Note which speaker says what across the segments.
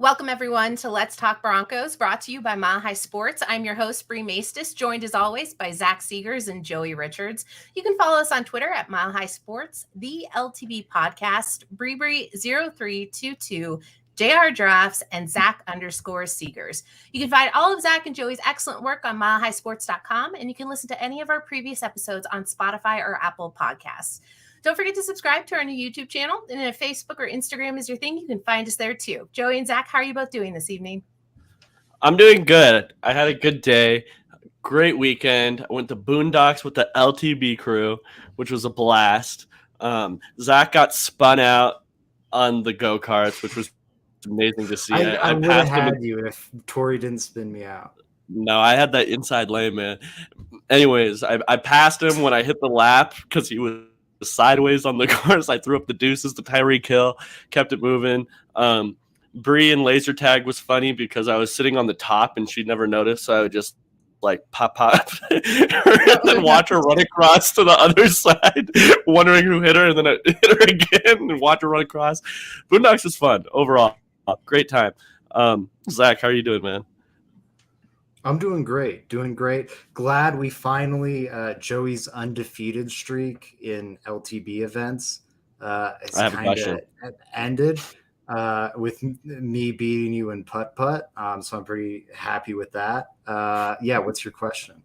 Speaker 1: Welcome, everyone, to Let's Talk Broncos, brought to you by Mile High Sports. I'm your host, Bree Maestas, joined as always by Zach Seegers and Joey Richards. You can follow us on Twitter at Mile High Sports, the LTB Podcast, Bree0322, JR Drafts, and Zach_Seegers. You can find all of Zach and Joey's excellent work on milehighsports.com, and you can listen to any of our previous episodes on Spotify or Apple Podcasts. Don't forget to subscribe to our new YouTube channel. And if Facebook or Instagram is your thing, you can find us there too. Joey and Zach, how are you both doing this evening?
Speaker 2: I'm doing good. I had a good day. Great weekend. I went to Boondocks with the LTB crew, which was a blast. Zach got spun out on the go-karts, which was amazing to see.
Speaker 3: I would have had you if Tori didn't spin me out.
Speaker 2: No, I had that inside lane, man. Anyways, I passed him when I hit the lap because he was sideways on the cars. I threw up the deuces to Tyreek Hill, kept it moving. Bree and laser tag was funny because I was sitting on the top and she'd never noticed, so I would just like pop and then watch her run across to the other side, wondering who hit her, and then I hit her again and watch her run across. Boondocks was fun overall. Great time. Zach, how are you doing, man?
Speaker 3: I'm doing great. Glad we finally Joey's undefeated streak in LTB events it's kind of ended with me beating you in putt-putt. So I'm pretty happy with that. Yeah, what's your question?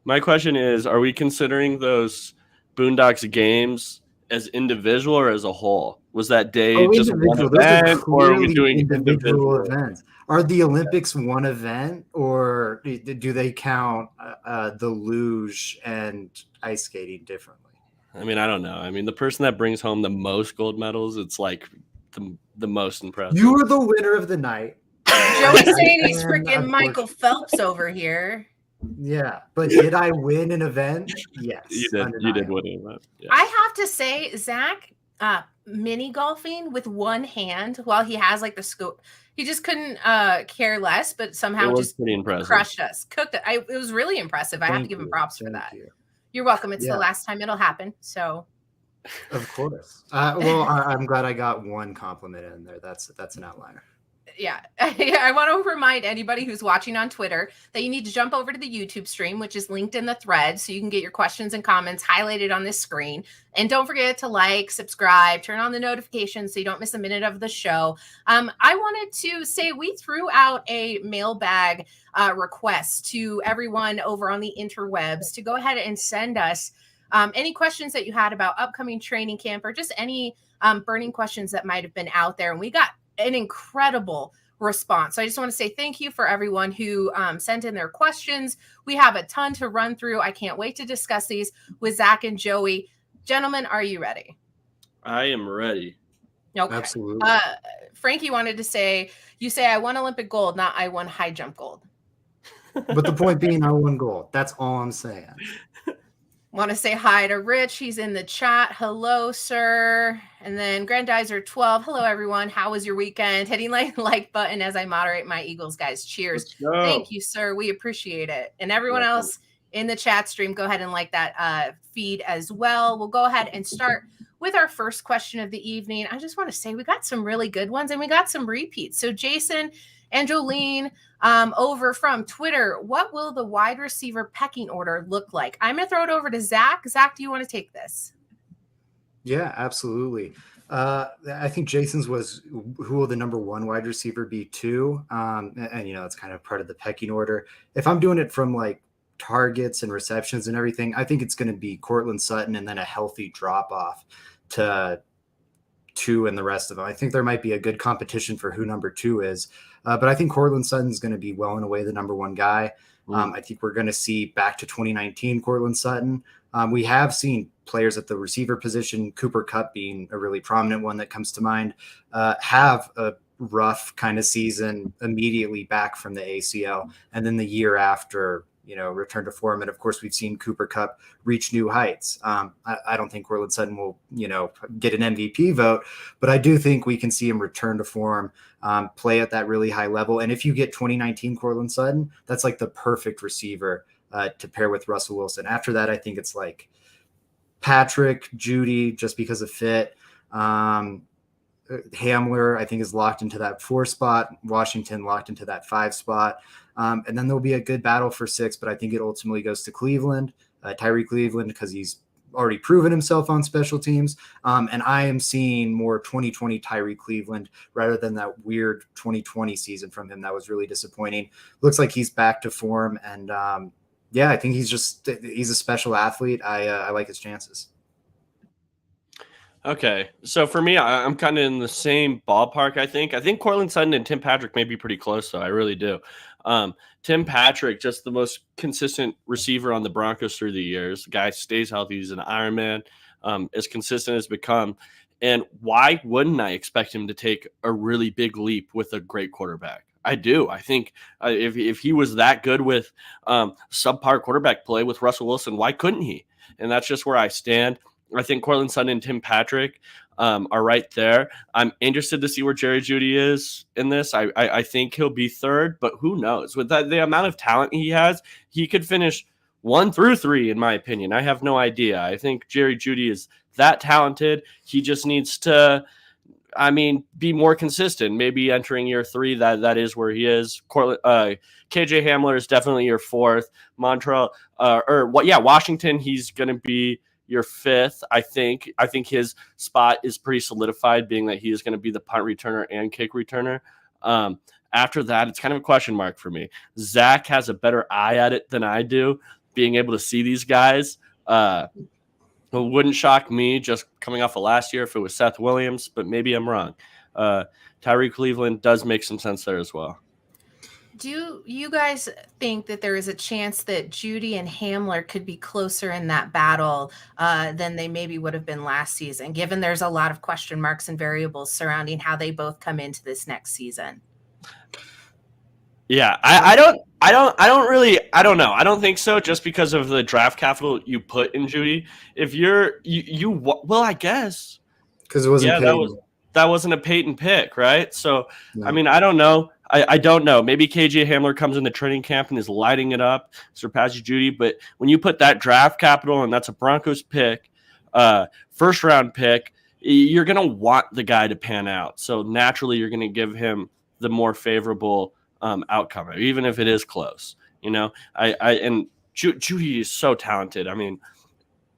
Speaker 2: My question is, are we considering those Boondocks games as individual or as a whole? Was that day just one event, or are we doing individual
Speaker 3: events? Are the Olympics one event, or do they count the luge and ice skating differently?
Speaker 2: I mean, I don't know. I mean, the person that brings home the most gold medals, it's like the most impressive.
Speaker 3: You were the winner of the night.
Speaker 1: Joey's saying he's freaking Michael Phelps over here.
Speaker 3: Yeah, but did I win an event? Yes.
Speaker 2: You did win an event. Yeah.
Speaker 1: I have to say, Zach, mini golfing with one hand while he has like the scope. He just couldn't care less, but somehow just crushed us. Cooked it. It was really impressive. I have to give him props for that. You're welcome. It's the last time it'll happen. So,
Speaker 3: of course. Well, I'm glad I got one compliment in there. That's an outlier.
Speaker 1: Yeah. I want to remind anybody who's watching on Twitter that you need to jump over to the YouTube stream, which is linked in the thread, so you can get your questions and comments highlighted on this screen. And don't forget to like, subscribe, turn on the notifications so you don't miss a minute of the show. I wanted to say we threw out a mailbag request to everyone over on the interwebs to go ahead and send us any questions that you had about upcoming training camp or just any burning questions that might have been out there. And we got an incredible response. So I just want to say thank you for everyone who sent in their questions. We have a ton to run through. I can't wait to discuss these with Zach and Joey. Gentlemen, are you ready?
Speaker 2: I am ready.
Speaker 1: Okay.
Speaker 3: Absolutely.
Speaker 1: Frankie wanted to say, you say I won Olympic gold, not I won high jump gold.
Speaker 3: But the point being, I won gold. That's all I'm saying.
Speaker 1: Want to say hi to Rich. He's in the chat. Hello, sir. And then Grandizer 12. Hello, everyone. How was your weekend? Hitting like button as I moderate my Eagles, guys. Cheers. Thank you, sir. We appreciate it. And everyone else in the chat stream, go ahead and like that feed as well. We'll go ahead and start with our first question of the evening. I just want to say we got some really good ones and we got some repeats. So Jason and Jolene over from Twitter, what will the wide receiver pecking order look like? I'm going to throw it over to Zach. Zach, do you want to take this?
Speaker 3: Yeah, absolutely. I think Jason's was who will the number one wide receiver be too? And it's kind of part of the pecking order. If I'm doing it from like targets and receptions and everything, I think it's going to be Courtland Sutton and then a healthy drop off to 2 and the rest of them. I think there might be a good competition for who number 2 is. But I think Courtland Sutton's going to be well and away the number one guy. I think we're going to see back to 2019 Courtland Sutton. We have seen players at the receiver position, Cooper Kupp being a really prominent one that comes to mind, have a rough kind of season immediately back from the ACL. And then the year after, return to form. And of course, we've seen Cooper Kupp reach new heights. I don't think Courtland Sutton will, get an MVP vote, but I do think we can see him return to form, play at that really high level. And if you get 2019 Courtland Sutton, that's like the perfect receiver to pair with Russell Wilson. After that, I think it's like Patrick, Judy, just because of fit. Hamler, I think, is locked into that 4 spot. Washington locked into that 5 spot. And then there'll be a good battle for 6, but I think it ultimately goes to Cleveland, Tyree Cleveland, because he's already proven himself on special teams. And I am seeing more 2020 Tyree Cleveland rather than that weird 2020 season from him that was really disappointing. Looks like he's back to form. And yeah, I think he's a special athlete. I like his chances.
Speaker 2: Okay, so for me, I'm kind of in the same ballpark. I think Cortland Sutton and Tim Patrick may be pretty close, though. I really do. Tim Patrick, just the most consistent receiver on the Broncos through the years. The guy stays healthy. He's an Iron Man, as consistent as become. And why wouldn't I expect him to take a really big leap with a great quarterback? I do. I think if he was that good with subpar quarterback play with Russell Wilson, why couldn't he? And that's just where I stand. I think Cortland Sutton and Tim Patrick are right there. I'm interested to see where Jerry Jeudy is in this. I think he'll be third, but who knows? With the amount of talent he has, he could finish 1 through 3, in my opinion. I have no idea. I think Jerry Jeudy is that talented. He just needs to, be more consistent. Maybe entering year 3, that is where he is. KJ Hamler is definitely your 4th. Washington, he's going to be your 5th. I think his spot is pretty solidified, being that he is going to be the punt returner and kick returner. After that, it's kind of a question mark for me. Zach has a better eye at it than I do, being able to see these guys. It wouldn't shock me just coming off of last year if it was Seth Williams, but maybe I'm wrong. Tyree Cleveland does make some sense there as well.
Speaker 1: Do you guys think that there is a chance that Jeudy and Hamler could be closer in that battle than they maybe would have been last season, given there's a lot of question marks and variables surrounding how they both come into this next season?
Speaker 2: Yeah, I don't know. I don't think so, just because of the draft capital you put in Jeudy. If well, I guess
Speaker 3: because it wasn't
Speaker 2: that wasn't a Peyton pick, right? So,
Speaker 3: no.
Speaker 2: I don't know. I don't know. Maybe KJ Hamler comes in the training camp and is lighting it up, surpasses Jeudy. But when you put that draft capital, and that's a Broncos pick, first round pick, you're going to want the guy to pan out. So naturally, you're going to give him the more favorable outcome, even if it is close. And Jeudy is so talented.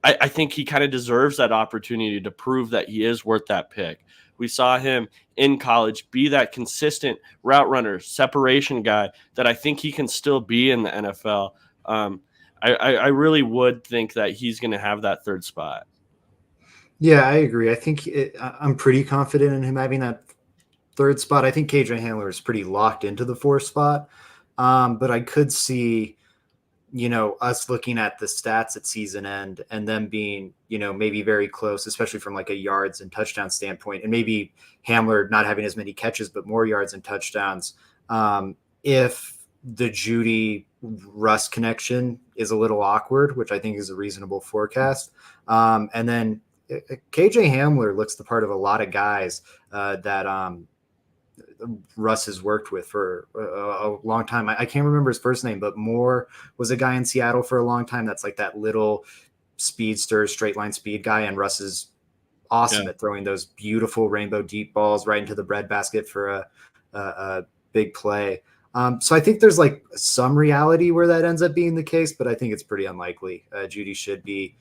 Speaker 2: I think he kind of deserves that opportunity to prove that he is worth that pick. We saw him in college be that consistent route runner, separation guy that I think he can still be in the NFL. I really would think that he's going to have that 3rd spot.
Speaker 3: Yeah, I agree. I think I'm pretty confident in him having that 3rd spot. I think KJ Hamler is pretty locked into the 4th spot. But I could see, us looking at the stats at season end and them being, maybe very close, especially from like a yards and touchdown standpoint, and maybe Hamler not having as many catches, but more yards and touchdowns. If the Jeudy Russ connection is a little awkward, which I think is a reasonable forecast. And then KJ Hamler looks the part of a lot of guys that Russ has worked with for a long time. I can't remember his first name, but Moore was a guy in Seattle for a long time. That's like that little speedster, straight line speed guy. And Russ is awesome at throwing those beautiful rainbow deep balls right into the breadbasket for a big play. So I think there's like some reality where that ends up being the case, but I think it's pretty unlikely. Jeudy should be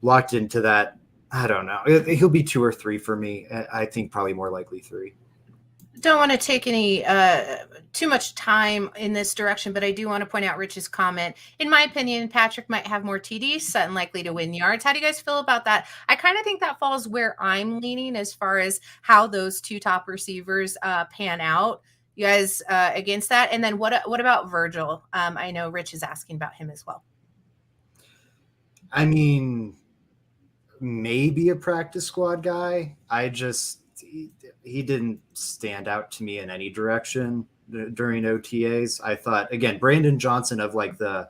Speaker 3: locked into that. I don't know. He'll be 2 or 3 for me. I think probably more likely 3.
Speaker 1: Don't want to take any too much time in this direction, but I do want to point out Rich's comment. In my opinion, Patrick might have more TDs, Sutton likely to win yards. How do you guys feel about that? I kind of think that falls where I'm leaning as far as how those 2 top receivers pan out. You guys against that? And then what about Virgil? I know Rich is asking about him as well.
Speaker 3: Maybe a practice squad guy. He didn't stand out to me in any direction during OTAs. I thought, again, Brandon Johnson, of like the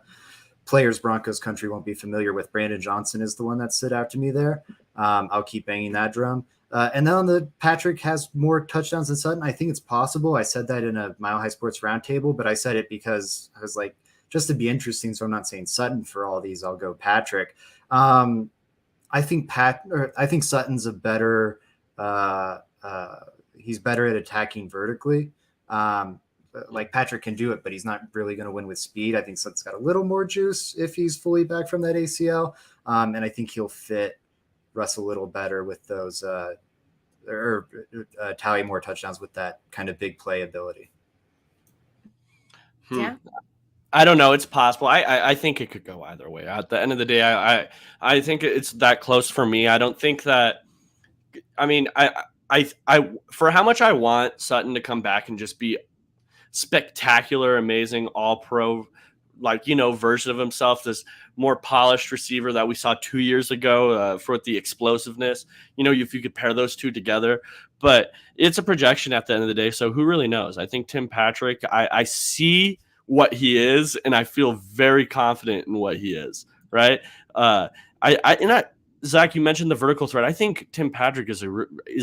Speaker 3: players Broncos country won't be familiar with, Brandon Johnson is the one that stood out to me there. I'll keep banging that drum. And then on the Patrick has more touchdowns than Sutton. I think it's possible. I said that in a Mile High Sports roundtable, but I said it because I was like, just to be interesting. So I'm not saying Sutton for all these. I'll go Patrick. I think Sutton's a better he's better at attacking vertically. Like Patrick can do it, but he's not really going to win with speed. I think Sutton's got a little more juice if he's fully back from that ACL. And I think he'll fit Russ a little better with those tally more touchdowns with that kind of big play ability.
Speaker 1: Yeah.
Speaker 2: I don't know. It's possible. I think it could go either way. At the end of the day, I think it's that close for me. I don't think that. I mean, I for how much I want Sutton to come back and just be spectacular, amazing, all pro, like, version of himself, this more polished receiver that we saw 2 years ago for the explosiveness, if you could pair those two together. But it's a projection at the end of the day. So who really knows? I think Tim Patrick, I see what he is, and I feel very confident in what he is. Right. Zach, you mentioned the vertical threat. I think Tim Patrick is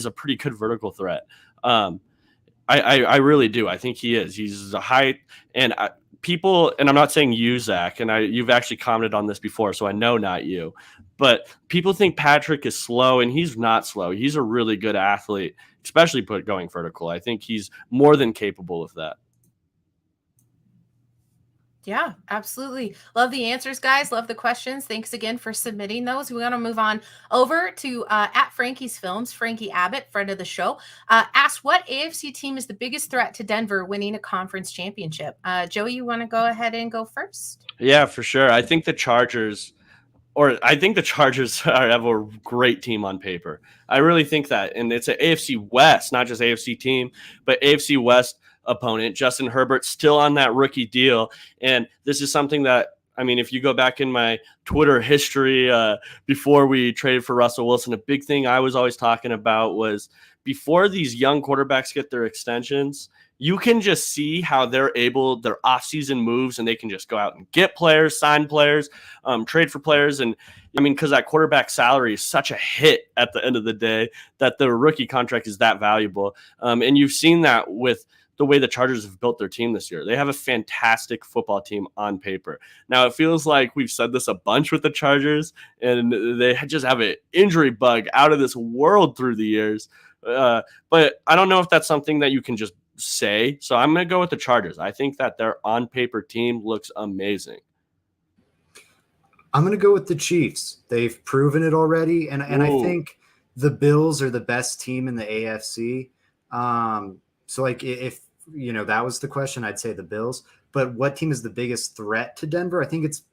Speaker 2: a pretty good vertical threat. I really do. I think he is. He's a height, and people, and I'm not saying you, Zach, and you've actually commented on this before, so I know not you, but people think Patrick is slow, and he's not slow. He's a really good athlete, especially going vertical. I think he's more than capable of that.
Speaker 1: Yeah, absolutely. Love the answers, guys. Love the questions. Thanks again for submitting those. We want to move on over to at Frankie's Films. Frankie Abbott, friend of the show, asked what AFC team is the biggest threat to Denver winning a conference championship. Joey, you want to go ahead and go first?
Speaker 2: Yeah, for sure. I think the Chargers have a great team on paper. I really think that. And it's an AFC West, not just AFC team, but AFC West opponent. Justin Herbert still on that rookie deal. And this is something that, I mean, if you go back in my Twitter history before we traded for Russell Wilson, a big thing I was always talking about was before these young quarterbacks get their extensions, you can just see how their offseason moves, and they can just go out and get players, sign players, trade for players. And I mean, because that quarterback salary is such a hit at the end of the day that the rookie contract is that valuable. And you've seen that with the way the Chargers have built their team this year. They have a fantastic football team on paper. Now, it feels like we've said this a bunch with the Chargers, and they just have an injury bug out of this world through the years. But I don't know if that's something that you can just say. So I'm going to go with the Chargers. I think that their on-paper team looks amazing.
Speaker 3: I'm going to go with the Chiefs. They've proven it already, and I think the Bills are the best team in the AFC. So, like, if that was the question, I'd say the Bills. But what team is the biggest threat to Denver? I think it's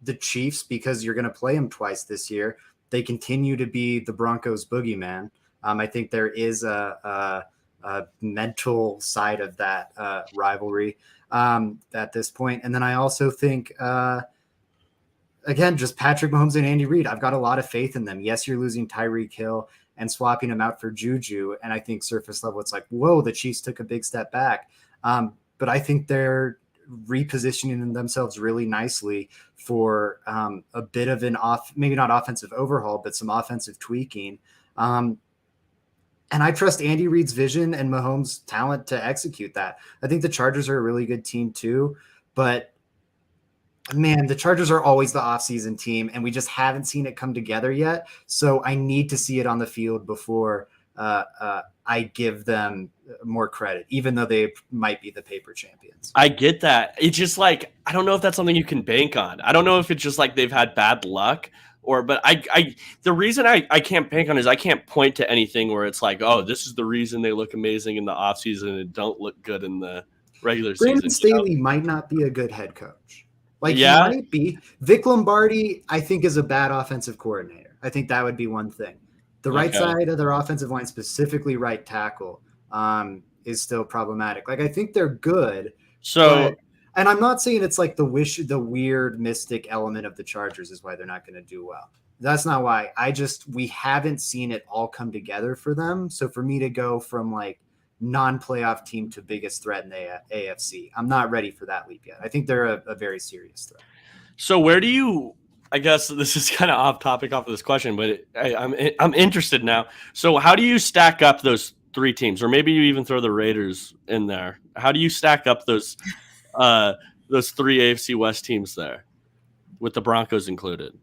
Speaker 3: the Chiefs, because you're going to play them twice this year. They continue to be the Broncos boogeyman. I think there is a mental side of that rivalry at this point. And then I also think, again, just Patrick Mahomes and Andy Reid. I've got a lot of faith in them. Yes, you're losing Tyreek Hill and swapping him out for Juju. And I think surface level, it's like, whoa, the Chiefs took a big step back. But I think they're repositioning themselves really nicely for a bit of maybe not offensive overhaul, but some offensive tweaking. And I trust Andy Reid's vision and Mahomes' talent to execute that. I think the Chargers are a really good team too, but man, the Chargers are always the offseason team, and we just haven't seen it come together yet. So I need to see it on the field before I give them more credit, even though they might be the paper champions.
Speaker 2: I get that. It's just like, I don't know if that's something you can bank on. I don't know if it's just like they've had bad luck, but the reason I can't bank on is I can't point to anything where it's like, oh, this is the reason they look amazing in the offseason and don't look good in the regular
Speaker 3: Brandon
Speaker 2: season.
Speaker 3: Staley might not be a good head coach. Like, he might be. Vic Lombardi, I think, is a bad offensive coordinator. I think that would be one thing. The right side of their offensive line, specifically right tackle, is still problematic. Like, I think they're good.
Speaker 2: So,
Speaker 3: and I'm not saying it's like the weird mystic element of the Chargers is why they're not going to do well. That's not why. We haven't seen it all come together for them. So for me to go from like non-playoff team to biggest threat in the AFC, I'm not ready for that leap yet. I think they're a very serious threat.
Speaker 2: So where do you, I guess this is kind of off topic off of this question, but I'm interested now. So how do you stack up those three teams, or maybe you even throw the Raiders in there? How do you stack up those three AFC West teams there, with the Broncos included?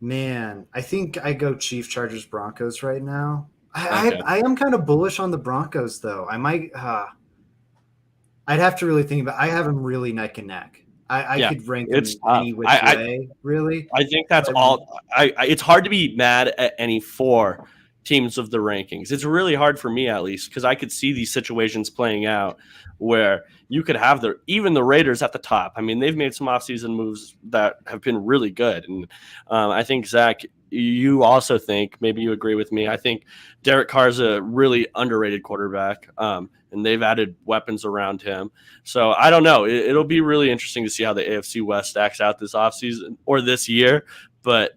Speaker 3: Man, I think I go Chiefs, Chargers, Broncos right now.
Speaker 2: Okay.
Speaker 3: I am kind of bullish on the Broncos though. I might I'd have to really think about. I have them really neck and neck. I
Speaker 2: Yeah,
Speaker 3: could rank
Speaker 2: it's
Speaker 3: them
Speaker 2: tough.
Speaker 3: any which way, really.
Speaker 2: I think that's
Speaker 3: But
Speaker 2: all. It's hard to be mad at any four teams of the rankings. It's really hard for me, at least, because I could see these situations playing out where you could have even the Raiders at the top. I mean, they've made some offseason moves that have been really good, and I think Zach, you also think, maybe you agree with me. I think Derek Carr's a really underrated quarterback, and they've added weapons around him. So I don't know. It'll be really interesting to see how the AFC West stacks out this offseason or this year. But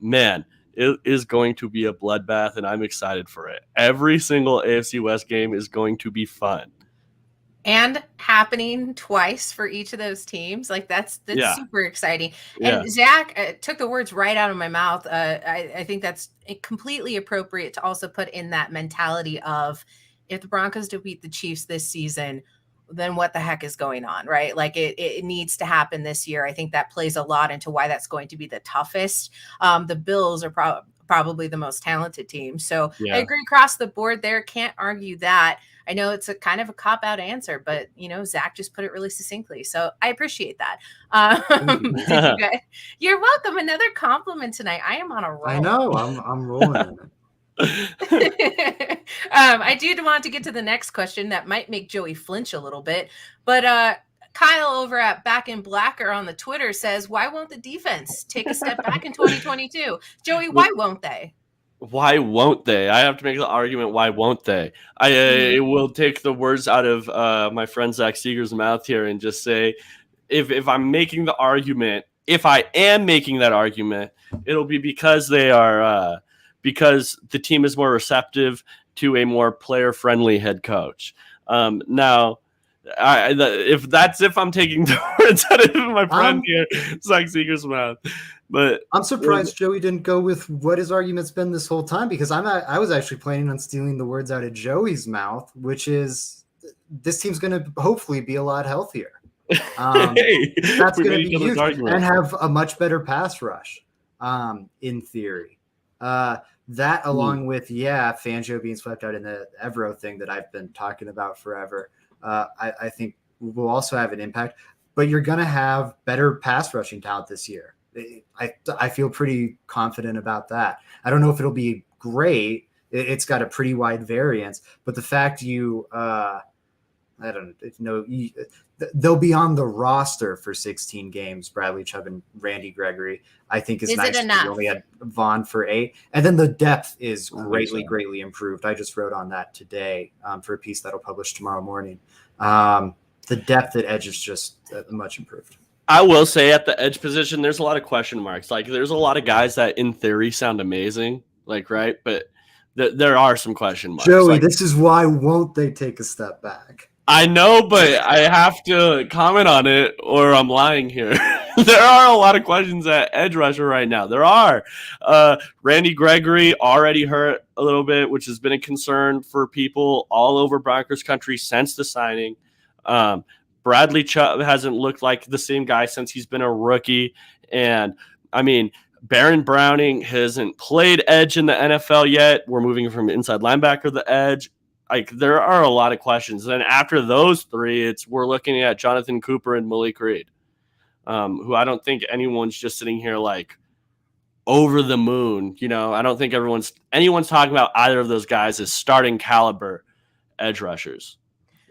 Speaker 2: man, it is going to be a bloodbath, and I'm excited for it. Every single AFC West game is going to be fun.
Speaker 1: And happening twice for each of those teams. Like that's super exciting.
Speaker 2: Yeah.
Speaker 1: And Zach took the words right out of my mouth. I think that's completely appropriate to also put in that mentality of, if the Broncos defeat the Chiefs this season, then what the heck is going on, right? Like it needs to happen this year. I think that plays a lot into why that's going to be the toughest. The Bills are probably the most talented team. So I agree across the board there. Can't argue that. I know it's a kind of a cop-out answer, but Zach just put it really succinctly. So I appreciate that. You're welcome. Another compliment tonight. I am on a roll.
Speaker 3: I know. I'm rolling in it.
Speaker 1: I do want to get to the next question that might make Joey flinch a little bit, but Kyle over at Back in Blacker on the Twitter says, why won't the defense take a step back in 2022? Joey, why won't they?
Speaker 2: Why won't they? I have to make the argument, why won't they? I will take the words out of my friend Zach Seeger's mouth here and just say, if I'm making the argument, if I am making that argument, it'll be because they are because the team is more receptive to a more player-friendly head coach. Now, if I'm taking the words out of my friend here, Zach Seeger's mouth. But
Speaker 3: I'm surprised Joey didn't go with what his argument's been this whole time, because I was actually planning on stealing the words out of Joey's mouth, which is this team's going to hopefully be a lot healthier. That's going to be huge and have a much better pass rush, in theory. That along with, Fangio being swept out in the Evero thing that I've been talking about forever, I think will also have an impact. But you're going to have better pass rushing talent this year. I feel pretty confident about that. I don't know if it'll be great. It's got a pretty wide variance, but the fact I don't know, they'll be on the roster for 16 games, Bradley Chubb and Randy Gregory, I think is nice. We only had Vaughn for 8. And then the depth is greatly improved. I just wrote on that today for a piece that'll publish tomorrow morning. The depth at edge is just much improved.
Speaker 2: I will say at the edge position, there's a lot of question marks. Like, there's a lot of guys that in theory sound amazing, right? But there are some question marks.
Speaker 3: Joey, this is why won't they take a step back?
Speaker 2: I know, but I have to comment on it or I'm lying here. There are a lot of questions at edge rusher right now. There are. Randy Gregory already hurt a little bit, which has been a concern for people all over Broncos country since the signing. Bradley Chubb hasn't looked like the same guy since he's been a rookie. And, I mean, Baron Browning hasn't played edge in the NFL yet. We're moving from inside linebacker to the edge. Like, there are a lot of questions. Then after those three, we're looking at Jonathan Cooper and Malik Reed, who I don't think anyone's just sitting here like over the moon. I don't think anyone's talking about either of those guys as starting caliber edge rushers.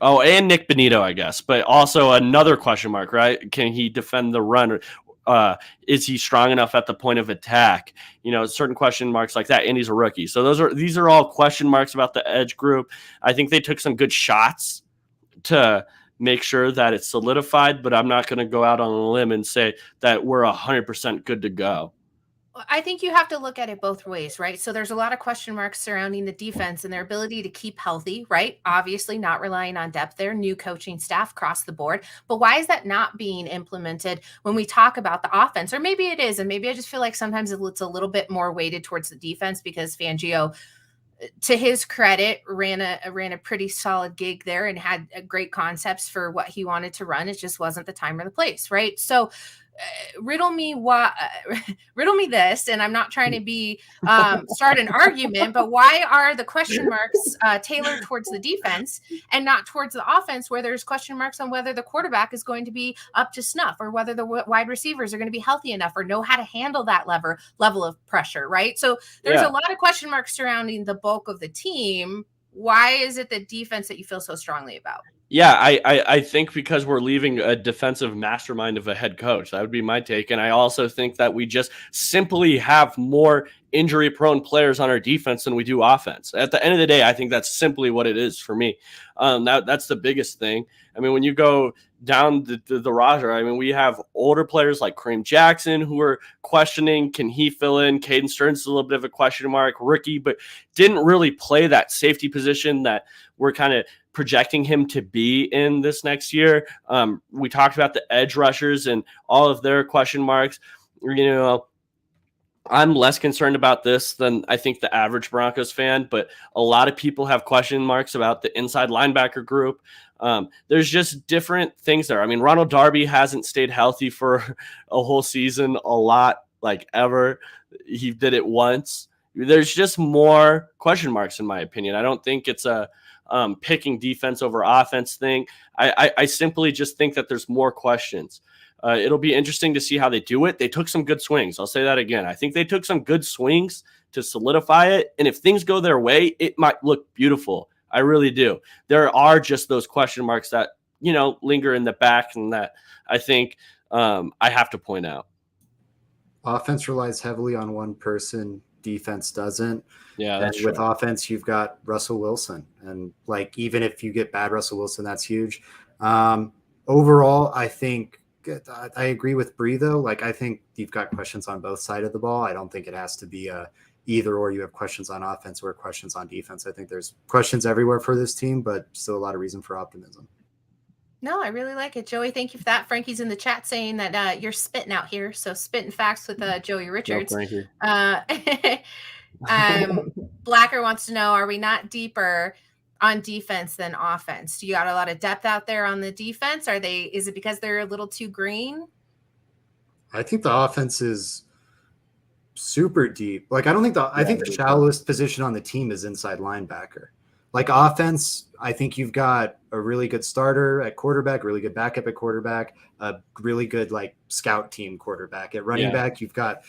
Speaker 2: Oh, and Nick Benito, I guess, but also another question mark, right? Can he defend the run? Is he strong enough at the point of attack? Certain question marks like that. And he's a rookie. So these are all question marks about the edge group. I think they took some good shots to make sure that it's solidified, but I'm not going to go out on a limb and say that we're 100% good to go.
Speaker 1: I think you have to look at it both ways, right? So there's a lot of question marks surrounding the defense and their ability to keep healthy, right? Obviously not relying on depth there, new coaching staff across the board. But why is that not being implemented when we talk about the offense? Or maybe it is, and maybe I just feel like sometimes it's a little bit more weighted towards the defense because Fangio, to his credit, ran a pretty solid gig there and had great concepts for what he wanted to run. It just wasn't the time or the place, right? So riddle me riddle me this, and I'm not trying to be start an argument, but why are the question marks tailored towards the defense and not towards the offense, where there's question marks on whether the quarterback is going to be up to snuff, or whether the wide receivers are going to be healthy enough or know how to handle that level of pressure, right? So there's a lot of question marks surrounding the bulk of the team. Why is it the defense that you feel so strongly about?
Speaker 2: Yeah, I think because we're leaving a defensive mastermind of a head coach. That would be my take. And I also think that we just simply have more injury-prone players on our defense than we do offense. At the end of the day, I think that's simply what it is for me. That's the biggest thing. I mean, when you go down the roster, I mean, we have older players like Kareem Jackson who are questioning, can he fill in? Caden Stearns is a little bit of a question mark, rookie, but didn't really play that safety position that we're kind of projecting him to be in this next year. We talked about the edge rushers and all of their question marks. You know, I'm less concerned about this than I think the average Broncos fan, but a lot of people have question marks about the inside linebacker group. There's just different things there. I mean, Ronald Darby hasn't stayed healthy for a whole season a lot, like ever. He did it once. There's just more question marks, in my opinion. I don't think it's a picking defense over offense thing. I simply just think that there's more questions. It'll be interesting to see how they do it. They took some good swings. I'll say that again. I think they took some good swings to solidify it. And if things go their way, it might look beautiful. I really do. There are just those question marks that, you know, linger in the back, and that I think I have to point out.
Speaker 3: Offense relies heavily on one person. Defense doesn't.
Speaker 2: Yeah, that's
Speaker 3: true. With offense, you've got Russell Wilson. And like, even if you get bad Russell Wilson, that's huge. Overall, I think I agree with Bree, though. Like, I think you've got questions on both sides of the ball. I don't think it has to be either or. You have questions on offense or questions on defense. I think there's questions everywhere for this team, but still a lot of reason for optimism.
Speaker 1: No, I really like it. Joey, thank you for that. Frankie's in the chat saying that you're spitting out here. So spitting facts with Joey Richards.
Speaker 2: No, Frankie.
Speaker 1: Blacker wants to know, are we not deeper on defense than offense? Do you got a lot of depth out there on the defense? Is it because they're a little too green?
Speaker 3: I think the offense is super deep. Like, I think the shallowest position on the team is inside linebacker. Like, offense, I think you've got a really good starter at quarterback, really good backup at quarterback, a really good like scout team quarterback. At running back, you've got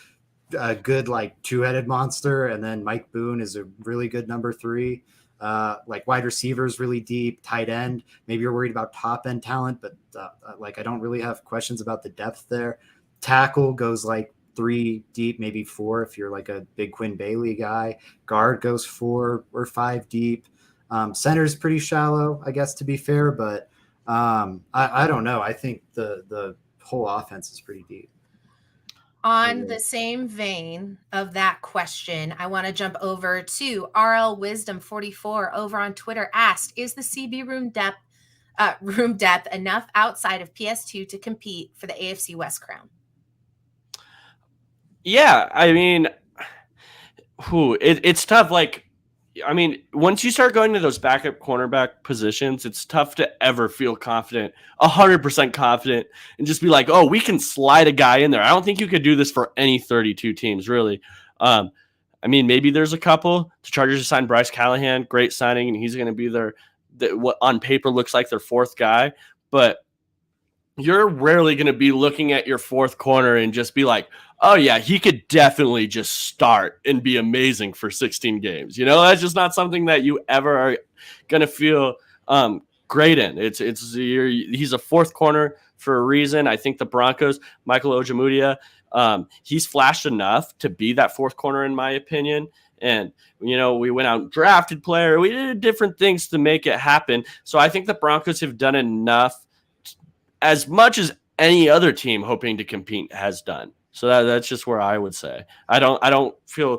Speaker 3: a good like two-headed monster, and then Mike Boone is a really good number 3. Like, wide receivers really deep, tight end. Maybe you're worried about top end talent, but like, I don't really have questions about the depth there. Tackle goes like 3 deep, maybe 4 if you're like a big Quinn Bailey guy. Guard goes 4 or 5 deep. Center's pretty shallow, I guess, to be fair, but I don't know. I think the whole offense is pretty deep.
Speaker 1: On the same vein of that question, I want to jump over to RL Wisdom 44 over on Twitter. Asked, is the CB room depth enough outside of PS2 to compete for the AFC West crown?
Speaker 2: Yeah, I mean, it's tough. Like, I mean, once you start going to those backup cornerback positions, it's tough to ever feel confident, 100% confident, and just be like, oh, we can slide a guy in there. I don't think you could do this for any 32 teams, really. I mean, maybe there's a couple. The Chargers signed Bryce Callahan, great signing, and he's going to be what on paper looks like their 4th guy. But you're rarely going to be looking at your 4th corner and just be like, oh, yeah, he could definitely just start and be amazing for 16 games. You know, that's just not something that you ever are going to feel great in. He's a 4th corner for a reason. I think the Broncos, Michael Ojemudia, he's flashed enough to be that 4th corner, in my opinion. And, you know, we went out and drafted player. We did different things to make it happen. So I think the Broncos have done enough, as much as any other team hoping to compete has done. So that's just where I would say. I don't feel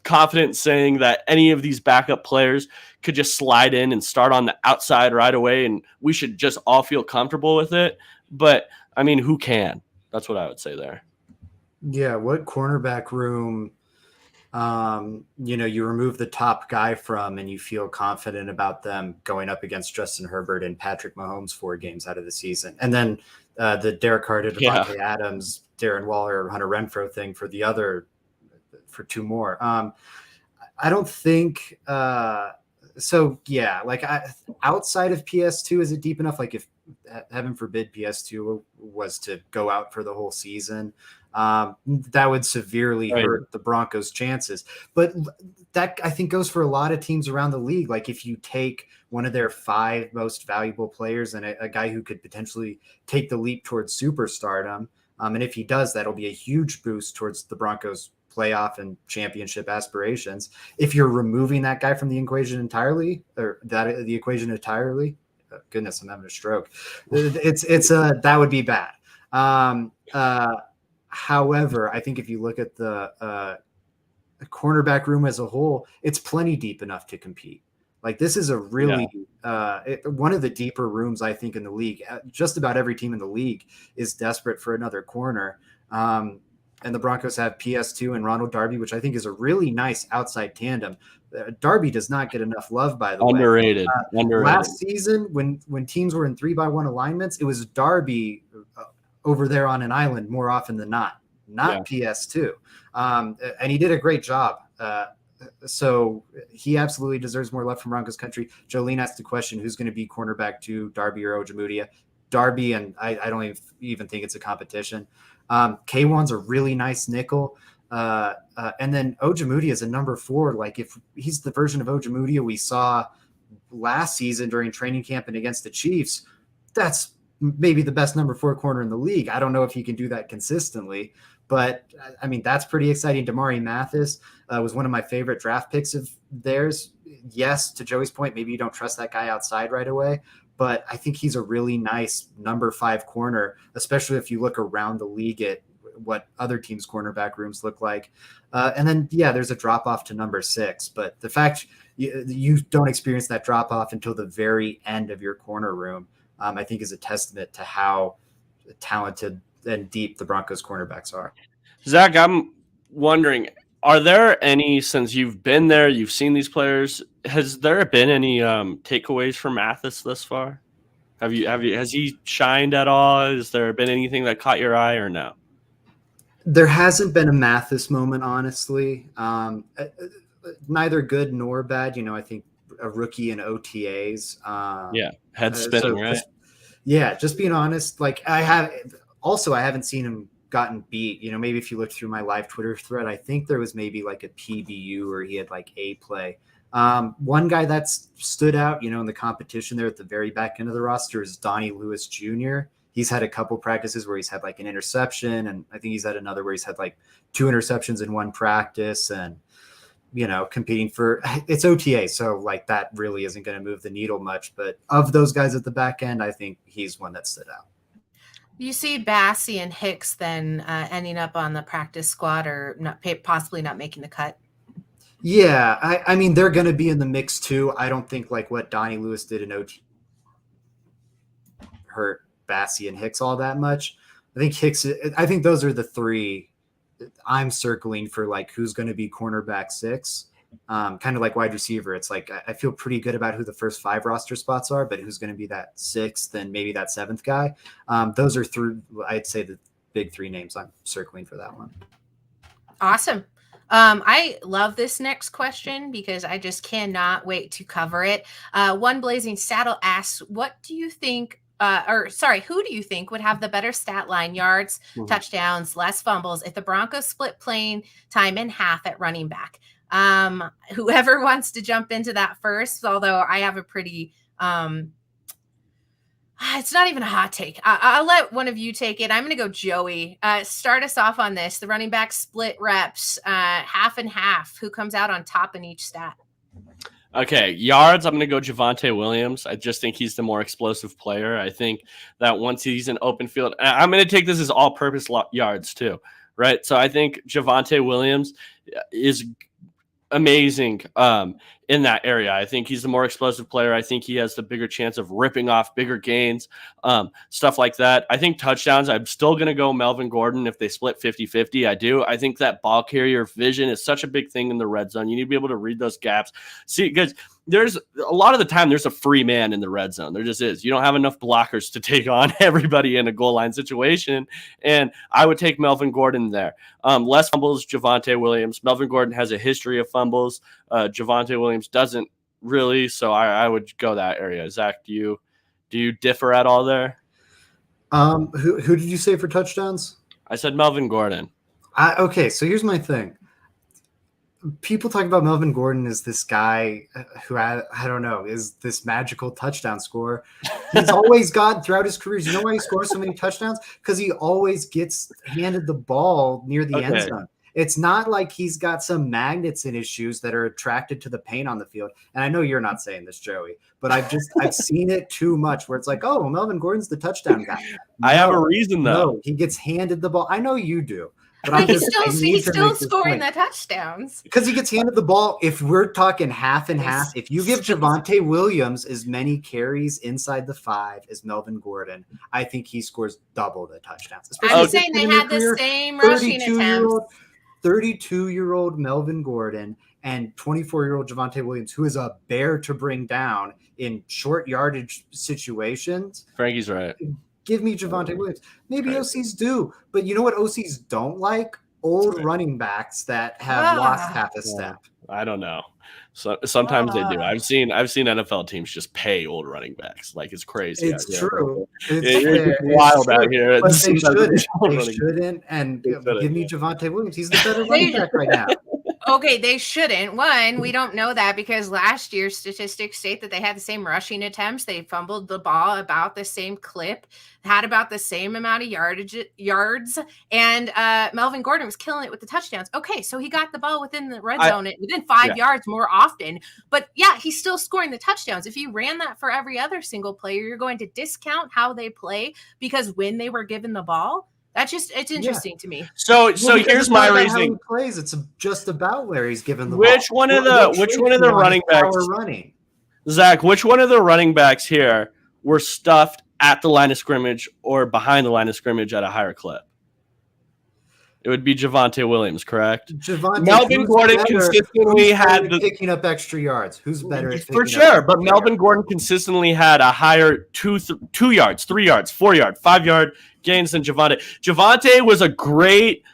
Speaker 2: confident saying that any of these backup players could just slide in and start on the outside right away, and we should just all feel comfortable with it. But, I mean, who can? That's what I would say there.
Speaker 3: Yeah, what cornerback room, you know, you remove the top guy from and you feel confident about them going up against Justin Herbert and Patrick Mahomes 4 games out of the season. And then the Derek Carr to
Speaker 2: Yeah.
Speaker 3: Devontae Adams, Darren Waller, Hunter Renfrow thing for two more. I don't think so. Yeah, like outside of PS2, is it deep enough? Like if heaven forbid PS2 was to go out for the whole season, that would severely hurt the Broncos' chances. But that I think goes for a lot of teams around the league. Like if you take one of their 5 most valuable players and a guy who could potentially take the leap towards superstardom, and if he does, that'll be a huge boost towards the Broncos' playoff and championship aspirations. If you're removing that guy from the equation entirely, goodness, I'm having a stroke. That would be bad. However, I think if you look at the cornerback room as a whole, it's plenty deep enough to compete. Like this is a really one of the deeper rooms I think in the league. Just about every team in the league is desperate for another corner. And the Broncos have PS2 and Ronald Darby, which I think is a really nice outside tandem. Darby does not get enough love, by the way.
Speaker 2: Underrated.
Speaker 3: Last season, when teams were in 3-by-1 alignments, it was Darby over there on an island more often than not PS2. And he did a great job. So he absolutely deserves more love from Broncos country. Jolene asked the question, who's going to be cornerback 2, Darby or Ojemudia? Darby, and I don't even think it's a competition. K1's a really nice nickel. And then Ojemudia is a number 4. Like if he's the version of Ojemudia we saw last season during training camp and against the Chiefs, that's maybe the best number 4 corner in the league. I don't know if he can do that consistently, but I mean, that's pretty exciting. Damari Mathis was one of my favorite draft picks of theirs. Yes, to Joey's point, maybe you don't trust that guy outside right away, but I think he's a really nice number 5 corner, especially if you look around the league at what other teams' cornerback rooms look like. And then, there's a drop off to number 6, but the fact you don't experience that drop off until the very end of your corner room, I think is a testament to how talented and deep the Broncos cornerbacks are.
Speaker 2: Zach, I'm wondering, are there any, since you've been there, you've seen these players, has there been any takeaways from Mathis thus far? Has he shined at all? Has there been anything that caught your eye or no?
Speaker 3: There hasn't been a Mathis moment, honestly. Neither good nor bad. I think a rookie in OTAs.
Speaker 2: Head spinning, right?
Speaker 3: Just being honest. Like I haven't seen him gotten beat. Maybe if you look through my live Twitter thread, I think there was maybe like a PBU where he had like a play. One guy that's stood out, in the competition there at the very back end of the roster is Donnie Lewis Jr. He's had a couple practices where he's had like an interception, and I think he's had another where he's had like 2 interceptions in one practice, and competing for it's OTA. So like that really isn't going to move the needle much, but of those guys at the back end, I think he's one that stood out.
Speaker 1: You see Bassey and Hicks then ending up on the practice squad or possibly not making the cut.
Speaker 3: Yeah, I mean, they're going to be in the mix too. I don't think like what Donnie Lewis did in OT hurt Bassey and Hicks all that much. I think those are the 3 I'm circling for like who's going to be cornerback 6. Kind of like wide receiver. It's like I feel pretty good about who the first 5 roster spots are, but who's going to be that 6th and maybe that 7th guy. Those are I'd say the big 3 names I'm circling for that one.
Speaker 1: Awesome. I love this next question because I just cannot wait to cover it. One Blazing Saddle asks, who do you think would have the better stat line, yards, touchdowns, less fumbles if the Broncos split playing time in half at running back? Whoever wants to jump into that first, although I have a pretty, it's not even a hot take. I'll let one of you take it. I'm going to go Joey. Start us off on this. The running back split reps, half and half. Who comes out on top in each stat?
Speaker 2: Okay, yards, I'm going to go Javonte Williams. I just think he's the more explosive player. I think that once he's in open field, I'm going to take this as all-purpose yards too, right? So I think Javonte Williams is amazing. in that area. I think he's the more explosive player. I think he has the bigger chance of ripping off bigger gains, stuff like that. I think touchdowns, I'm still going to go Melvin Gordon if they split 50-50. I do. I think that ball carrier vision is such a big thing in the red zone. You need to be able to read those gaps. See, because there's a lot of the time there's a free man in the red zone. There just is. You don't have enough blockers to take on everybody in a goal line situation. And I would take Melvin Gordon there. Less fumbles, Javonte Williams. Melvin Gordon has a history of fumbles. Javonte Williams doesn't really. So I would go that area. Zach, do you differ at all there?
Speaker 3: Who did you say for touchdowns?
Speaker 2: I said Melvin Gordon.
Speaker 3: Okay, so here's my thing. People talk about Melvin Gordon as this guy who I don't know, is this magical touchdown scorer. He's always gotten throughout his career. You know why he scores so many touchdowns? Because he always gets handed the ball near the end zone. It's not like he's got some magnets in his shoes that are attracted to the paint on the field. And I know you're not saying this, Joey, but I've seen it too much where it's like, oh, Melvin Gordon's the touchdown guy.
Speaker 2: I have a reason though.
Speaker 3: No, he gets handed the ball. I know you do.
Speaker 1: But he's still scoring the touchdowns.
Speaker 3: Because he gets handed the ball. If we're talking half and half, if you give Javonte Williams as many carries inside the 5 as Melvin Gordon, I think he scores double the touchdowns.
Speaker 1: I'm saying they had the same rushing attempts.
Speaker 3: 32-year-old Melvin Gordon and 24-year-old Javonte Williams, who is a bear to bring down in short yardage situations.
Speaker 2: Frankie's right.
Speaker 3: Give me Javonte Williams. Maybe OCs do, but you know what OCs don't like? Old running backs that have lost half a step.
Speaker 2: I don't know. So sometimes they do. I've seen NFL teams just pay old running backs. Like it's crazy.
Speaker 3: It's true.
Speaker 2: It's wild out here.
Speaker 3: But they shouldn't. And give me Javonte Williams. He's the better running back right now.
Speaker 1: Okay, they shouldn't. One, we don't know that because last year's statistics state that they had the same rushing attempts. They fumbled the ball about the same clip, had about the same amount of yards, and Melvin Gordon was killing it with the touchdowns. Okay, so he got the ball within the red zone, within 5 yards more often. But yeah, he's still scoring the touchdowns. If you ran that for every other single player, you're going to discount how they play because when they were given the ball, it's interesting to me.
Speaker 2: So here's my reasoning.
Speaker 3: He plays. It's just about where he's given the
Speaker 2: which
Speaker 3: ball.
Speaker 2: One of the running backs, Zach, which one of the running backs here were stuffed at the line of scrimmage or behind the line of scrimmage at a higher clip? It would be Javonte Williams, correct? Melvin Gordon consistently had
Speaker 3: picking up extra yards. Who's better at
Speaker 2: for sure? But Melvin Gordon consistently had a higher 2 yards, 3 yards, 4 yard, 5 yard gains than Javonte. Javonte was a great,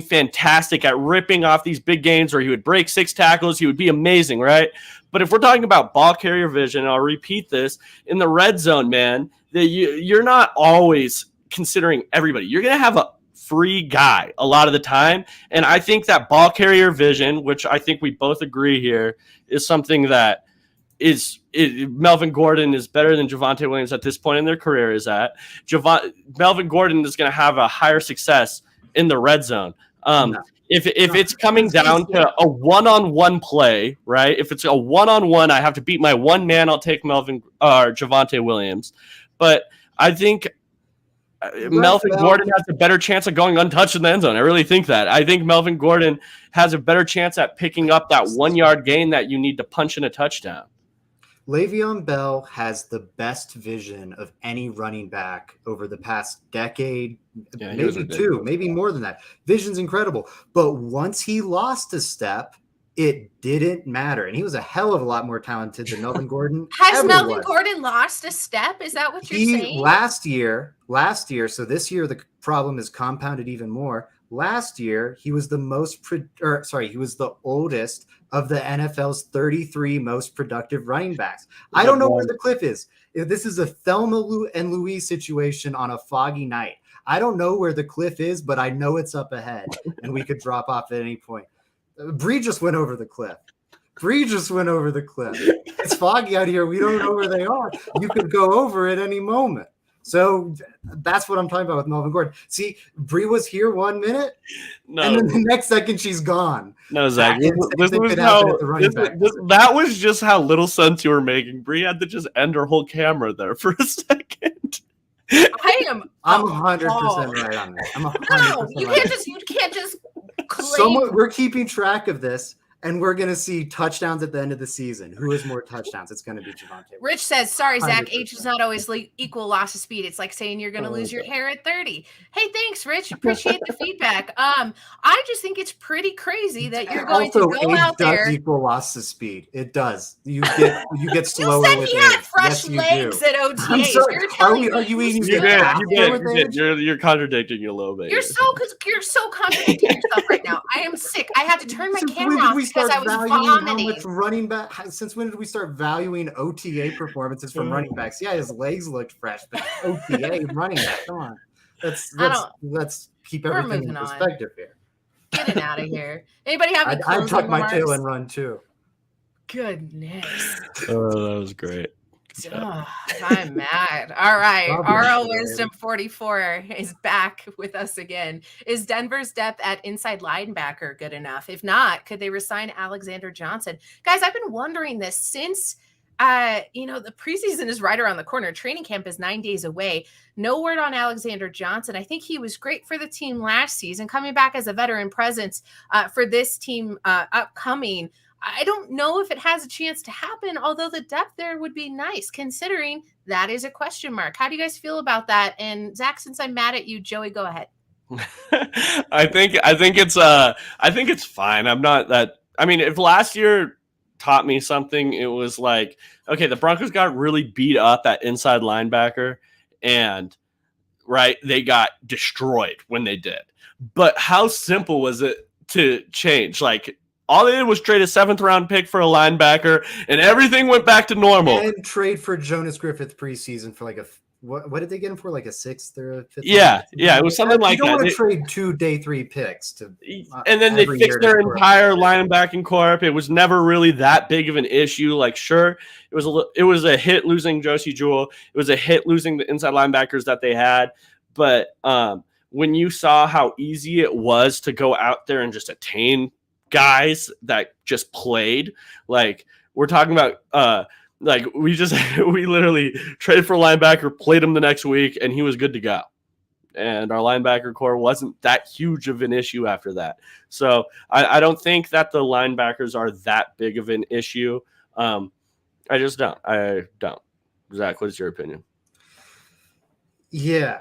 Speaker 2: fantastic at ripping off these big gains where he would break 6 tackles. He would be amazing, right? But if we're talking about ball carrier vision, I'll repeat this in the red zone, man. You're not always considering everybody. You're going to have a free guy a lot of the time. And I think that ball carrier vision, which I think we both agree here, is something that Melvin Gordon is better than Javonte Williams at this point in their career is at. Melvin Gordon is going to have a higher success in the red zone. If it's coming down to a one-on-one play, right? If it's a one-on-one, I have to beat my one man, I'll take Javonte Williams. But I think Melvin Gordon has a better chance of going untouched in the end zone. I really think that. I think Melvin Gordon has a better chance at picking up that 1 yard gain that you need to punch in a touchdown.
Speaker 3: Le'Veon Bell has the best vision of any running back over the past decade, maybe 2, maybe more than that. Vision's incredible. But once he lost a step, it didn't matter. And he was a hell of a lot more talented than Melvin Gordon.
Speaker 1: Has Melvin Gordon lost a step? Is that what you're saying?
Speaker 3: Last year, so this year the problem is compounded even more. Last year, he was the oldest of the NFL's 33 most productive running backs. I don't know where the cliff is. This is a Thelma and Louise situation on a foggy night. I don't know where the cliff is, but I know it's up ahead and we could drop off at any point. Bree just went over the cliff. It's foggy out here. We don't know where they are. You could go over at any moment. So that's what I'm talking about with Melvin Gordon. See, Bree was here 1 minute, and then the next second she's gone.
Speaker 2: No, Zach, that was just how little sense you were making. Bree had to just end her whole camera there for a second.
Speaker 1: I'm
Speaker 3: 100% right on that. I'm 100%
Speaker 1: you can't just
Speaker 3: claim. We're keeping track of this, and we're going to see touchdowns at the end of the season. Who has more touchdowns? It's going to be Javonte.
Speaker 1: Rich says, sorry, Zach,
Speaker 3: 100%.
Speaker 1: age is not always equal loss of speed. It's like saying you're going to lose your hair at 30. Hey, thanks, Rich. Appreciate the feedback. I just think it's pretty crazy that you're going to go
Speaker 3: age
Speaker 1: out
Speaker 3: does
Speaker 1: there.
Speaker 3: equal loss of speed. It does. You get slower.
Speaker 1: You said
Speaker 3: with
Speaker 1: he had
Speaker 3: age.
Speaker 1: fresh
Speaker 3: Yes, you
Speaker 1: legs
Speaker 3: do.
Speaker 1: at
Speaker 3: I'm
Speaker 1: OTAs.
Speaker 3: sorry.
Speaker 1: You're telling me
Speaker 3: Are you eating
Speaker 1: still
Speaker 3: it?
Speaker 1: have
Speaker 2: You did. You're contradicting you a little bit.
Speaker 1: You're so contradicting yourself right now. I am sick. I had to turn my camera off because I was vomiting.
Speaker 3: Running back? Since when did we start valuing OTA performances from running backs? Yeah, his legs looked fresh, but OTA running back. Come on, let's keep everything in perspective here.
Speaker 1: Getting out of here. Anybody have any
Speaker 3: I'd tuck my
Speaker 1: remarks?
Speaker 3: tail and run too.
Speaker 1: Goodness.
Speaker 2: Oh, that was great.
Speaker 1: Oh, I'm mad. All right. RL Wisdom 44 is back with us again. Is Denver's depth at inside linebacker good enough? If not, could they resign Alexander Johnson? Guys, I've been wondering this since the preseason is right around the corner. Training camp is 9 days away. No word on Alexander Johnson. I think he was great for the team last season, coming back as a veteran presence for this team upcoming. I don't know if it has a chance to happen, although the depth there would be nice, considering that is a question mark. How do you guys feel about that? And Zach, since I'm mad at you, Joey, go ahead.
Speaker 2: I think it's fine. I'm not that. I mean, if last year taught me something, it was like, okay, the Broncos got really beat up at inside linebacker, and they got destroyed when they did. But how simple was it to change? Like, all they did was trade a 7th round pick for a linebacker, and everything went back to normal.
Speaker 3: And trade for Jonas Griffith preseason for like what did they get him for? Like a 6th or a 5th?
Speaker 2: Yeah, it was something like that.
Speaker 3: You don't want to trade 2 day 3 picks to,
Speaker 2: and then they fixed their entire linebacking corp. It was never really that big of an issue. Like, sure, it was a hit losing Josie Jewell. It was a hit losing the inside linebackers that they had, but when you saw how easy it was to go out there and just attain guys that just played, like we're talking about we literally traded for a linebacker, played him the next week, and he was good to go. And our linebacker core wasn't that huge of an issue after that. So I don't think that the linebackers are that big of an issue. I just don't. I don't. Zach, what is your opinion?
Speaker 3: Yeah.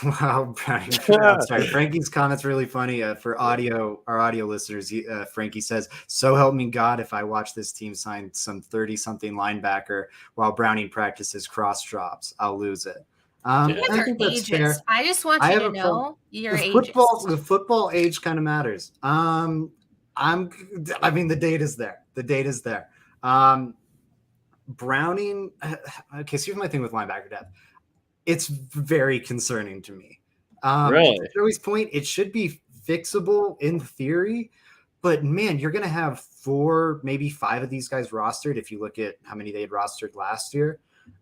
Speaker 3: Wow. Sorry. Frankie's comment's really funny. For our audio listeners, Frankie says, so help me God if I watch this team sign some 30-something linebacker while Browning practices cross drops, I'll lose it. I think that's fair.
Speaker 1: I just want you to know your age.
Speaker 3: The football age kind of matters. I mean, the data's there. Browning. Okay, so here's my thing with linebacker depth. It's very concerning to me.
Speaker 2: Really?
Speaker 3: To Joey's point, it should be fixable in theory, but man, you're going to have 4, maybe 5 of these guys rostered if you look at how many they had rostered last year.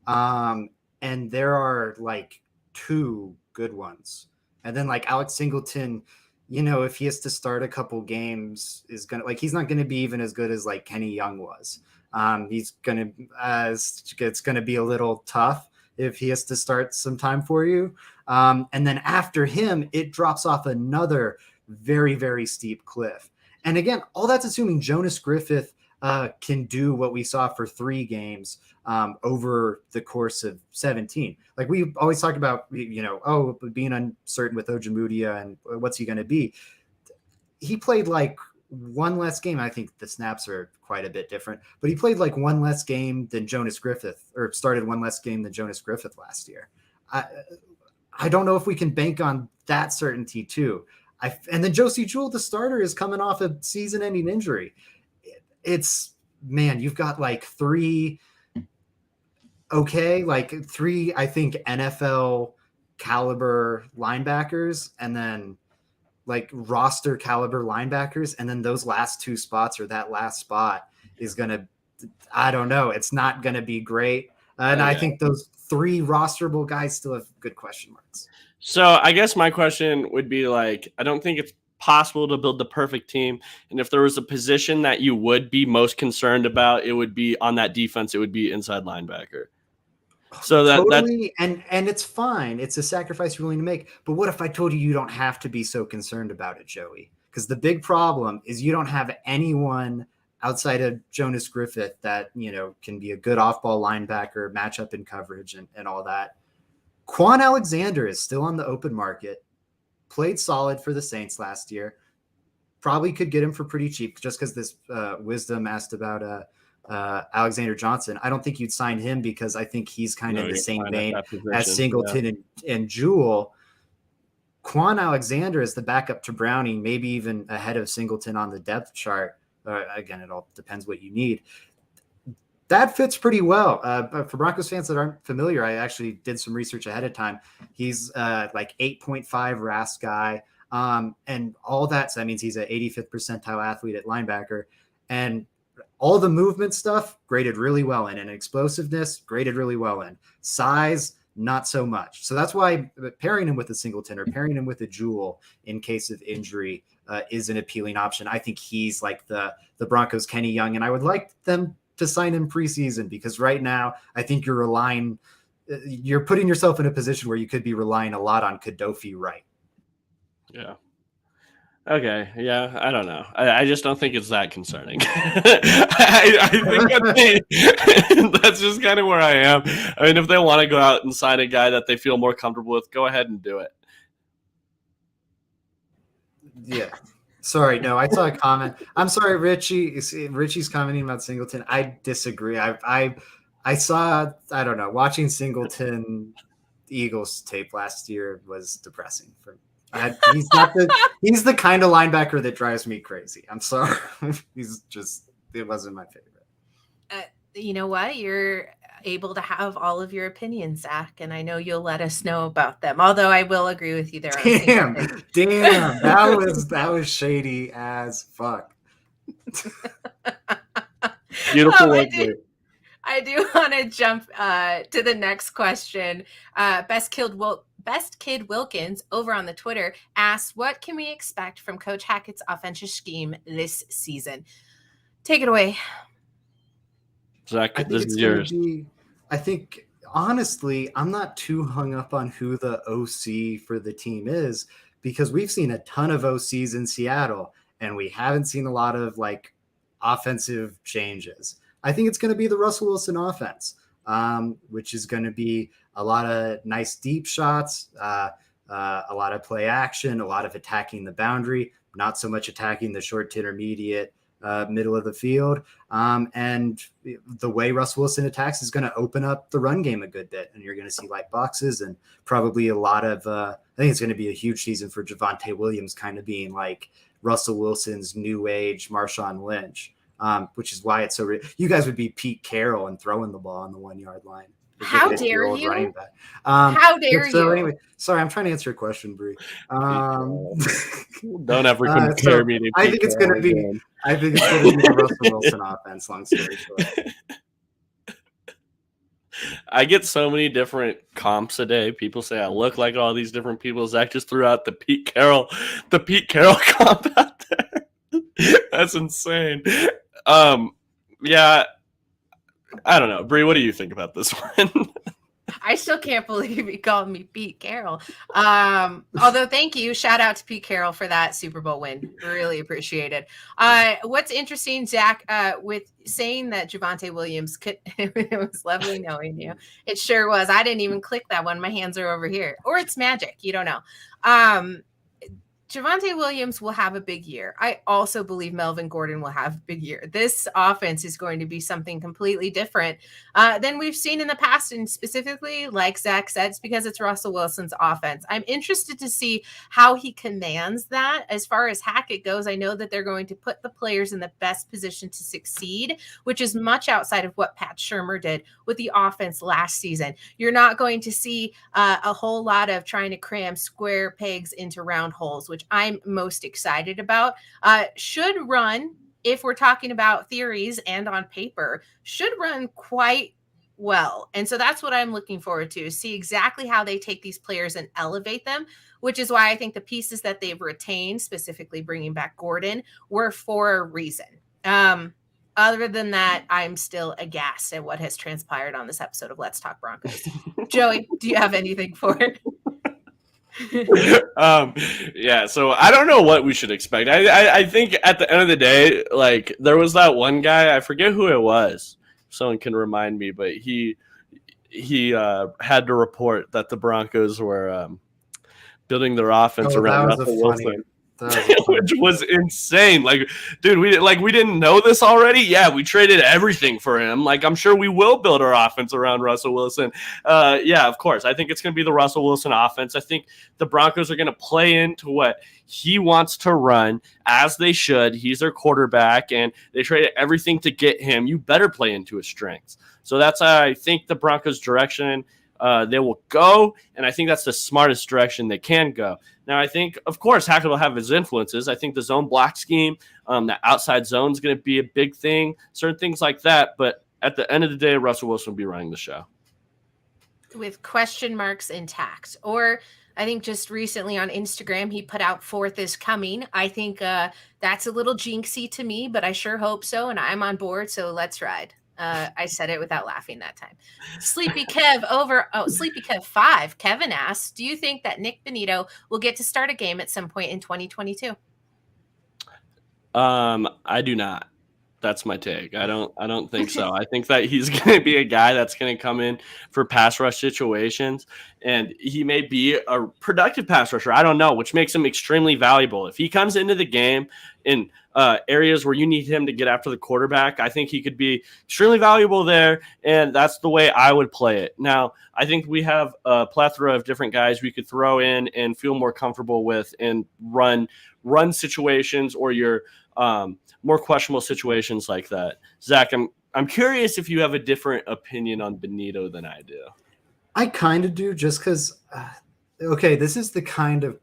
Speaker 3: And there are like 2 good ones. And then like Alex Singleton, if he has to start a couple games, he's not going to be even as good as like Kenny Young was. It's going to be a little tough if he has to start some time for you. And then after him, it drops off another very, very steep cliff. And again, all that's assuming Jonas Griffith can do what we saw for 3 games over the course of 17. Like we always talk about, being uncertain with Ojemudia and what's he going to be. He played like 1 less game. I think the snaps are quite a bit different, but he played like 1 less game than Jonas Griffith, or started 1 less game than Jonas Griffith last year. I don't know if we can bank on that certainty too. And then Josie Jewell, the starter, is coming off a season-ending injury. You've got like 3, I think NFL caliber linebackers, and then like roster caliber linebackers, and then those last 2 spots, or that last spot, is gonna, I don't know, it's not gonna be great. And I think those 3 rosterable guys still have good question marks.
Speaker 2: So I guess my question would be like, I don't think it's possible to build the perfect team, and if there was a position that you would be most concerned about, it would be on that defense. It would be inside linebacker. So
Speaker 3: totally, and it's fine. It's a sacrifice you're willing to make. But what if I told you don't have to be so concerned about it, Joey? Because the big problem is you don't have anyone outside of Jonas Griffith that, can be a good off-ball linebacker, match up in coverage and all that. Quan Alexander is still on the open market, played solid for the Saints last year. Probably could get him for pretty cheap just because this Wisdom asked about Alexander Johnson. I don't think you'd sign him because I think he's kind of in the same vein as Singleton and Jewell. Quan Alexander is the backup to Browning, maybe even ahead of Singleton on the depth chart. Again, it all depends what you need. That fits pretty well. For Broncos fans that aren't familiar, I actually did some research ahead of time. He's like 8.5 RAS guy. And all that, so that means he's an 85th percentile athlete at linebacker. And all the movement stuff graded really well in, and explosiveness graded really well in. Size, not so much. So that's why pairing him with a Singleton or pairing him with a Jewell in case of injury is an appealing option. I think he's like the Broncos' Kenny Young, and I would like them to sign him preseason because right now I think you're putting yourself in a position where you could be relying a lot on Kadofi Wright.
Speaker 2: Yeah. Okay. Yeah. I don't know. I just don't think it's that concerning. I think that's just kind of where I am. I mean, if they want to go out and sign a guy that they feel more comfortable with, go ahead and do it.
Speaker 3: Yeah. Sorry. No, I saw a comment. I'm sorry, Richie. Richie's commenting about Singleton. I disagree. I saw, I don't know, watching Singleton Eagles tape last year was depressing for me. He's the kind of linebacker that drives me crazy. I'm sorry. It wasn't my favorite.
Speaker 1: You know what? You're able to have all of your opinions, Zach, and I know you'll let us know about them. Although I will agree with you there.
Speaker 3: Damn, that was shady as fuck.
Speaker 2: Beautiful.
Speaker 1: I do want to jump to the next question. Best Kid Wilkins over on the Twitter asks, what can we expect from Coach Hackett's offensive scheme this season? Take it away.
Speaker 2: Zach, this is yours.
Speaker 3: I think, honestly, I'm not too hung up on who the OC for the team is because we've seen a ton of OCs in Seattle and we haven't seen a lot of like offensive changes. I think it's going to be the Russell Wilson offense, which is going to be a lot of nice deep shots, a lot of play action, a lot of attacking the boundary, not so much attacking the short to intermediate middle of the field. And the way Russell Wilson attacks is going to open up the run game a good bit. And you're going to see light boxes and probably a lot of, I think it's going to be a huge season for Javonte Williams kind of being like Russell Wilson's new age Marshawn Lynch. Which is why it's so you guys would be Pete Carroll and throwing the ball on the 1 yard line.
Speaker 1: How dare you?
Speaker 3: How dare you? Anyway, sorry, I'm trying to answer a question, Bree.
Speaker 2: Don't ever compare me to
Speaker 3: I think it's going to be the Russell Wilson offense, long story short.
Speaker 2: I get so many different comps a day. People say I look like all these different people. Zach just threw out the Pete Carroll comp out there. That's insane. Yeah, I don't know. Bree, what do you think about this one?
Speaker 1: I still can't believe he called me Pete Carroll. Although, thank you. Shout out to Pete Carroll for that Super Bowl win. Really appreciate it. What's interesting, Zach, with saying that Javonte Williams it was lovely knowing you. It sure was. I didn't even click that one. My hands are over here. Or it's magic. You don't know. Javonte Williams will have a big year. I also believe Melvin Gordon will have a big year. This offense is going to be something completely different than we've seen in the past. And specifically, like Zach said, it's because it's Russell Wilson's offense. I'm interested to see how he commands that. As far as Hackett goes, I know that they're going to put the players in the best position to succeed, which is much outside of what Pat Shurmur did with the offense last season. You're not going to see a whole lot of trying to cram square pegs into round holes, which I'm most excited about. Should run, if we're talking about theories and on paper, should run quite well. And so that's what I'm looking forward to, see exactly how they take these players and elevate them, which is why I think the pieces that they've retained, specifically bringing back Gordon, were for a reason. Other than that, I'm still aghast at what has transpired on this episode of Let's Talk Broncos. Joey, do you have anything for it?
Speaker 2: Yeah, so I don't know what we should expect. I think at the end of the day, like there was that one guy, I forget who it was. Someone can remind me, but he had to report that the Broncos were building their offense
Speaker 3: Oh, that
Speaker 2: around
Speaker 3: was a
Speaker 2: Russell
Speaker 3: funny.
Speaker 2: Wilson.
Speaker 3: That was a funny
Speaker 2: Which was insane. Like, dude, we didn't know this already. Yeah, we traded everything for him. Like, I'm sure we will build our offense around Russell Wilson. Yeah, of course. I think it's going to be the Russell Wilson offense. I think the Broncos are going to play into what he wants to run, as they should. He's their quarterback, and they traded everything to get him. You better play into his strengths. So that's I think the Broncos' direction they will go, and I think that's the smartest direction they can go. Now, I think, of course, Hackett will have his influences. I think the zone block scheme, the outside zone is going to be a big thing, certain things like that. But at the end of the day, Russell Wilson will be running the show.
Speaker 1: With question marks intact. Or I think just recently on Instagram, he put out "Fourth is coming." I think that's a little jinxy to me, but I sure hope so. And I'm on board. So let's ride. I said it without laughing that time. Sleepy Kev Sleepy Kev 5. Kevin asks, do you think that Nick Bonito will get to start a game at some point in 2022?
Speaker 2: I do not. That's my take. I don't think so. I think that he's going to be a guy that's going to come in for pass rush situations, and he may be a productive pass rusher. I don't know, which makes him extremely valuable. If he comes into the game in areas where you need him to get after the quarterback, I think he could be extremely valuable there, and that's the way I would play it. Now, I think we have a plethora of different guys we could throw in and feel more comfortable with and run situations or your more questionable situations like that. Zach, I'm curious if you have a different opinion on Bonito than I do.
Speaker 3: I kind of do, just because, okay, this is the kind of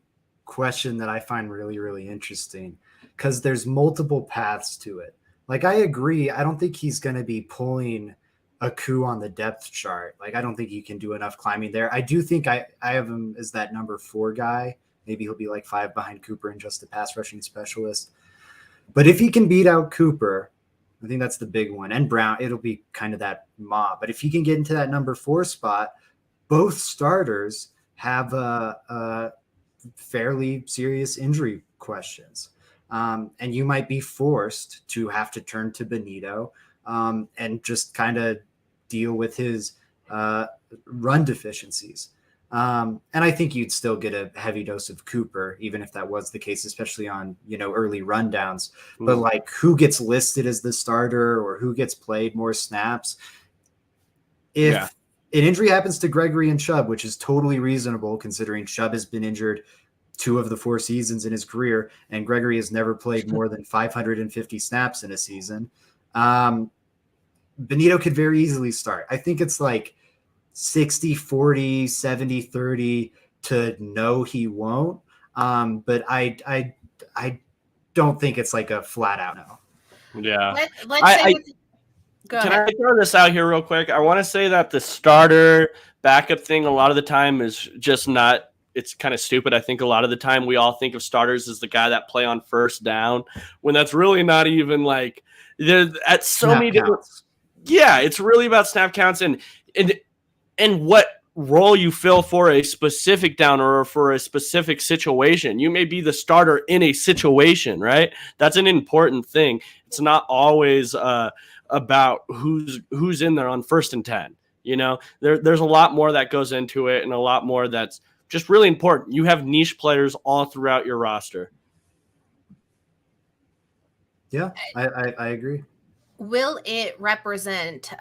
Speaker 3: question that I find really, really interesting, because there's multiple paths to it. Like, I agree. I don't think he's going to be pulling a coup on the depth chart. Like, I don't think he can do enough climbing there. I do think I have him as that number 4 guy. Maybe he'll be like 5 behind Cooper and just a pass rushing specialist. But if he can beat out Cooper, I think that's the big one. And Brown, it'll be kind of that mob. But if he can get into that number 4 spot, both starters have fairly serious injury questions. And you might be forced to have to turn to Bonito and just kind of deal with his run deficiencies. And I think you'd still get a heavy dose of Cooper, even if that was the case, especially on, early rundowns. But like, who gets listed as the starter or who gets played more snaps? If an injury happens to Gregory and Chubb, which is totally reasonable considering Chubb has been injured 2 of the 4 seasons in his career, and Gregory has never played more than 550 snaps in a season, Bonito could very easily start. I think it's like 60-40, 70-30 to no, he won't. But I don't think it's like a flat out no.
Speaker 2: Yeah.
Speaker 1: Go
Speaker 2: Can
Speaker 1: ahead.
Speaker 2: I throw this out here real quick? I want to say that the starter backup thing a lot of the time is just not – it's kind of stupid. I think a lot of the time we all think of starters as the guy that play on first down when that's really not even like – there's at so
Speaker 3: Snap
Speaker 2: many different
Speaker 3: counts.
Speaker 2: – yeah, it's really about snap counts and what role you fill for a specific down or for a specific situation. You may be the starter in a situation, right? That's an important thing. It's not always about who's in there on 1st and 10. There's a lot more that goes into it and a lot more that's just really important. You have niche players all throughout your roster.
Speaker 3: Yeah, I agree.
Speaker 1: Will it represent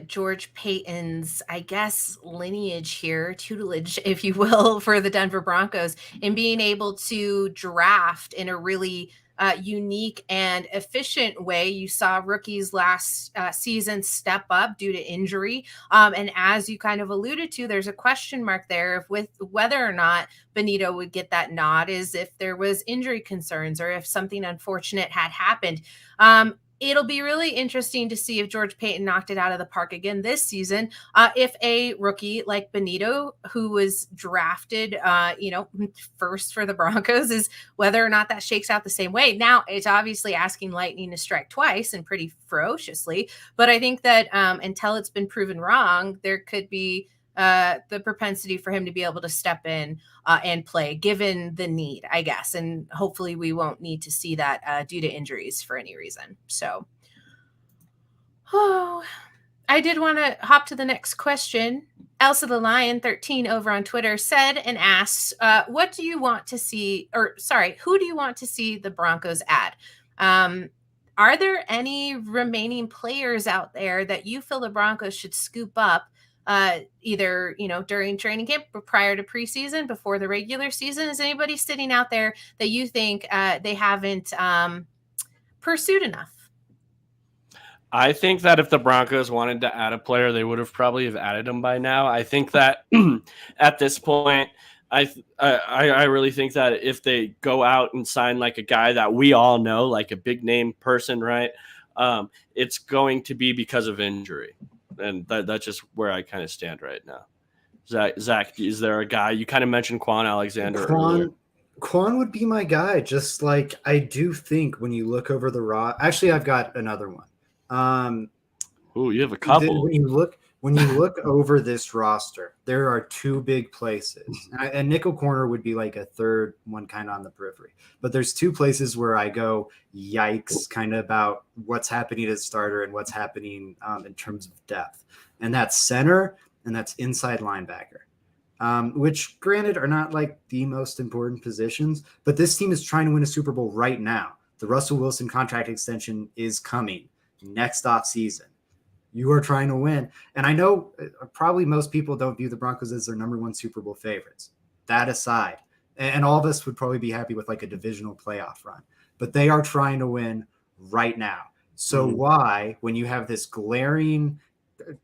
Speaker 1: George Payton's, I guess, lineage here, tutelage, if you will, for the Denver Broncos in being able to draft in a really unique and efficient way? You saw rookies last season step up due to injury. And as you kind of alluded to, there's a question mark there with whether or not Bonito would get that nod, is if there was injury concerns or if something unfortunate had happened. It'll be really interesting to see if George Payton knocked it out of the park again this season. If a rookie like Bonito, who was drafted, first for the Broncos, is whether or not that shakes out the same way. Now, it's obviously asking lightning to strike twice and pretty ferociously, but I think that until it's been proven wrong, there could be the propensity for him to be able to step in and play, given the need, I guess. And hopefully we won't need to see that due to injuries for any reason. So, I did want to hop to the next question. Elsa the Lion 13 over on Twitter said and asks, what do you want to see, or sorry, who do you want to see the Broncos add? Are there any remaining players out there that you feel the Broncos should scoop up, either, during training camp, prior to preseason, before the regular season? Is anybody sitting out there that you think they haven't pursued enough?
Speaker 2: I think that if the Broncos wanted to add a player, they would have probably have added him by now. I think that at this point, I really think that if they go out and sign like a guy that we all know, like a big name person, right, it's going to be because of injury. And that's just where I kind of stand right now. Zach, is there a guy? You kind of mentioned Quan Alexander earlier.
Speaker 3: Quan would be my guy. Just like I do think when you look over the actually, I've got another one.
Speaker 2: You have a couple.
Speaker 3: When you look over this roster, there are two big places, and nickel corner would be like a third one, kind of on the periphery. But there's two places where I go, yikes, kind of about what's happening as starter and what's happening in terms of depth, and that's center and that's inside linebacker. Which, granted, are not like the most important positions, but this team is trying to win a Super Bowl right now. The Russell Wilson contract extension is coming next off season. You are trying to win. And I know probably most people don't view the Broncos as their number one Super Bowl favorites. That aside, and all of us would probably be happy with like a divisional playoff run, but they are trying to win right now. So why, when you have this glaring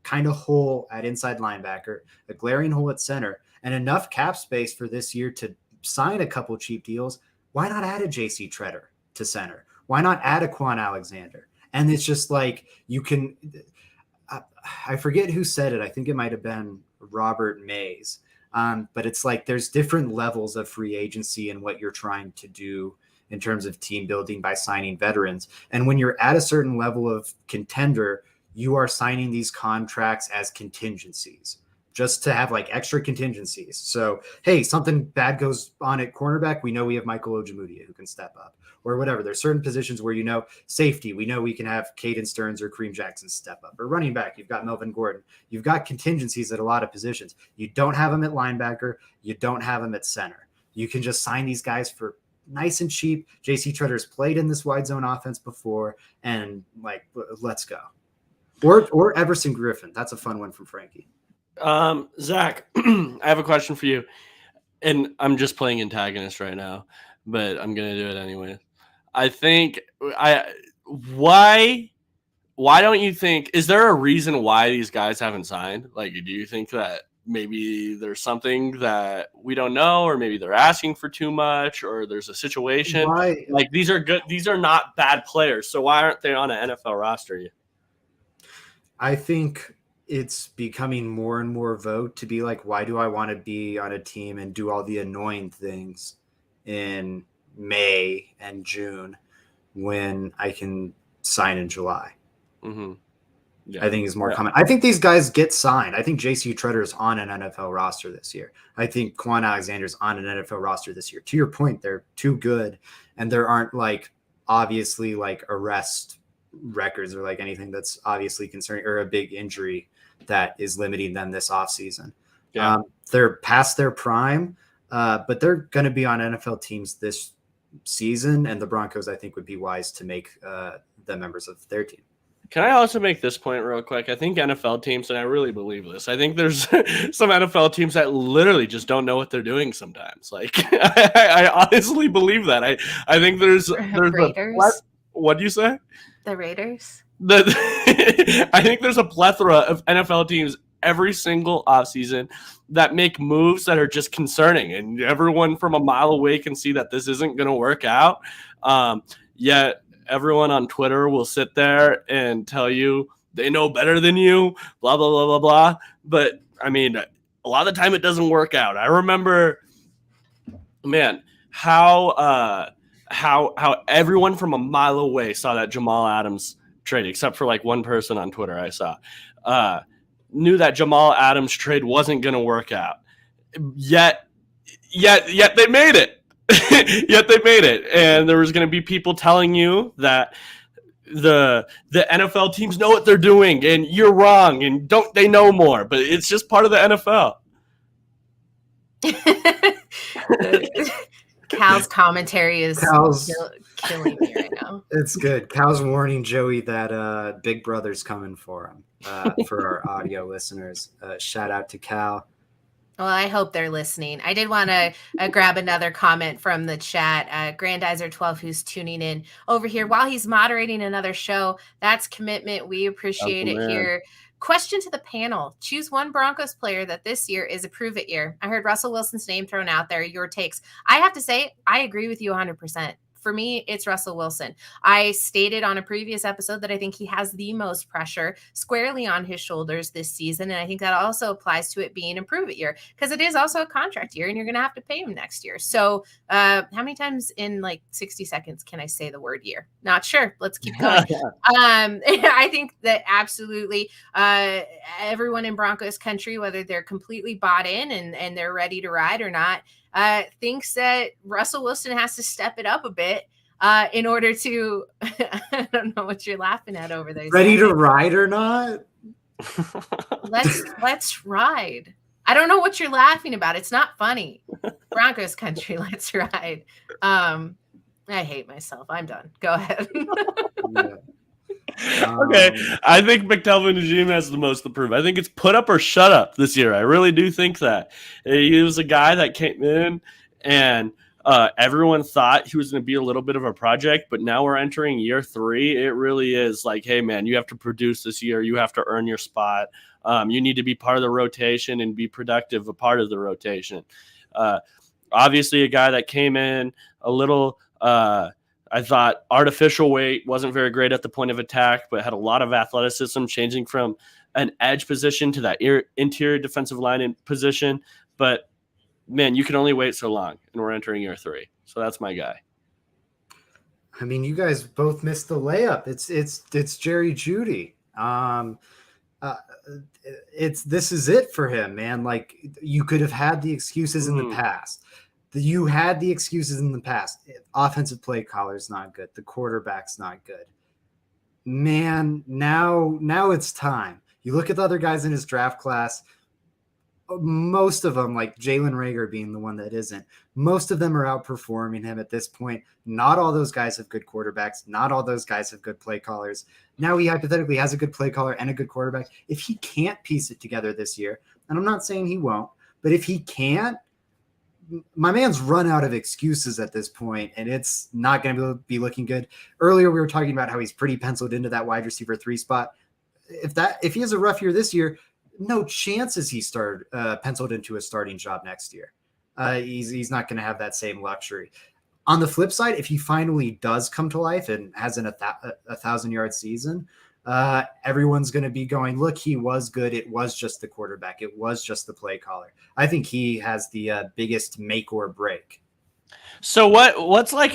Speaker 3: kind of hole at inside linebacker, a glaring hole at center, and enough cap space for this year to sign a couple cheap deals, why not add a JC Treader to center? Why not add a Quan Alexander? And it's just like you can I forget who said it. I think it might have been Robert Mays. But it's like there's different levels of free agency and what you're trying to do in terms of team building by signing veterans. And when you're at a certain level of contender, you are signing these contracts as contingencies, just to have like extra contingencies. So, hey, something bad goes on at cornerback, we know we have Michael Ojemudia who can step up, or whatever. There's certain positions where, safety, we know we can have Caden Stearns or Kareem Jackson step up, or running back, you've got Melvin Gordon. You've got contingencies at a lot of positions. You don't have them at linebacker. You don't have them at center. You can just sign these guys for nice and cheap. JC Treader's played in this wide zone offense before, and like, let's go. Or Everson Griffin. That's a fun one from Frankie.
Speaker 2: Zach, I have a question for you, and I'm just playing antagonist right now, but I'm gonna do it anyway. I think why don't you think, is there a reason why these guys haven't signed? Like, do you think that maybe there's something that we don't know, or maybe they're asking for too much, or there's a situation? Like, these are good, these are not bad players, so why aren't they on an NFL roster yet?
Speaker 3: I think it's becoming more and more vote to be like, why do I want to be on a team and do all the annoying things in May and June when I can sign in July?
Speaker 2: Mm-hmm. Yeah.
Speaker 3: I think is more common. I think these guys get signed. I think JC Treader is on an NFL roster this year. I think Quan Alexander is on an NFL roster this year. To your point, they're too good, and there aren't like obviously like arrest records or like anything that's obviously concerning, or a big injury that is limiting them this offseason. Yeah. They're past their prime, but they're going to be on NFL teams this season, and the Broncos, I think, would be wise to make them members of their team.
Speaker 2: Can I also make this point real quick? I think NFL teams, and I really believe this, I think there's some NFL teams that literally just don't know what they're doing sometimes. Like, I honestly believe that. I think there's
Speaker 1: Raiders.
Speaker 2: What do you say?
Speaker 1: The Raiders.
Speaker 2: I think there's a plethora of NFL teams every single offseason that make moves that are just concerning, and everyone from a mile away can see that this isn't going to work out. Yet everyone on Twitter will sit there and tell you they know better than you, blah, blah, blah, blah, blah. But, I mean, a lot of the time it doesn't work out. I remember, man, how everyone from a mile away saw that Jamal Adams trade, except for like one person on Twitter I saw. knew that Jamal Adams trade wasn't going to work out. Yet they made it. Yet they made it. And there was going to be people telling you that the NFL teams know what they're doing and you're wrong and don't they know more, but it's just part of the NFL.
Speaker 1: Cal's commentary is killing me right now.
Speaker 3: It's good. Cal's warning Joey that Big Brother's coming for him. For our audio listeners, shout out to Cal.
Speaker 1: Well, I hope they're listening. I did want to grab another comment from the chat. Grandizer12, who's tuning in over here while he's moderating another show. That's commitment. We appreciate it here. Question to the panel. Choose one Broncos player that this year is a prove it year. I heard Russell Wilson's name thrown out there. Your takes. I have to say, I agree with you 100%. For me, it's Russell Wilson. I stated on a previous episode that I think he has the most pressure squarely on his shoulders this season. And I think that also applies to it being a prove it year because it is also a contract year and you're going to have to pay him next year. So how many times in like 60 seconds can I say the word year? Not sure. Let's keep going. I think that absolutely everyone in Broncos country, whether they're completely bought in and they're ready to ride or not, thinks that Russell Wilson has to step it up a bit in order to I don't know what you're laughing at over there.
Speaker 3: Ready to ride or not?
Speaker 1: Let's ride. I don't know what you're laughing about. It's not funny. Broncos country, let's ride. I hate myself. I'm done. Go ahead.
Speaker 2: Okay, I think McTelvin Najim has the most to prove. I think it's put up or shut up this year. I really do think that. He was a guy that came in and everyone thought he was going to be a little bit of a project, but now we're entering year 3. It really is like, hey, man, you have to produce this year. You have to earn your spot. You need to be part of the rotation and be productive, a part of the rotation. Obviously, a guy that came in a little I thought artificial weight wasn't very great at the point of attack, but had a lot of athleticism, changing from an edge position to that interior defensive line position. But, man, you can only wait so long, and we're entering year 3. So that's my guy.
Speaker 3: I mean, you guys both missed the layup. It's Jerry Jeudy. This is it for him, man. Like, you could have had the excuses in the past. You had the excuses in the past. Offensive play caller's not good. The quarterback's not good. Man, now it's time. You look at the other guys in his draft class, most of them, like Jalen Reagor being the one that isn't, most of them are outperforming him at this point. Not all those guys have good quarterbacks. Not all those guys have good play callers. Now he hypothetically has a good play caller and a good quarterback. If he can't piece it together this year, and I'm not saying he won't, but if he can't, my man's run out of excuses at this point, and it's not going to be looking good. Earlier, we were talking about how he's pretty penciled into that wide receiver 3 spot. If he has a rough year this year, no chances he penciled into a starting job next year. He's not going to have that same luxury. On the flip side, if he finally does come to life and has a 1,000-yard season, everyone's going to be going, look, he was good. It was just the quarterback. It was just the play caller. I think he has the biggest make or break.
Speaker 2: So what's like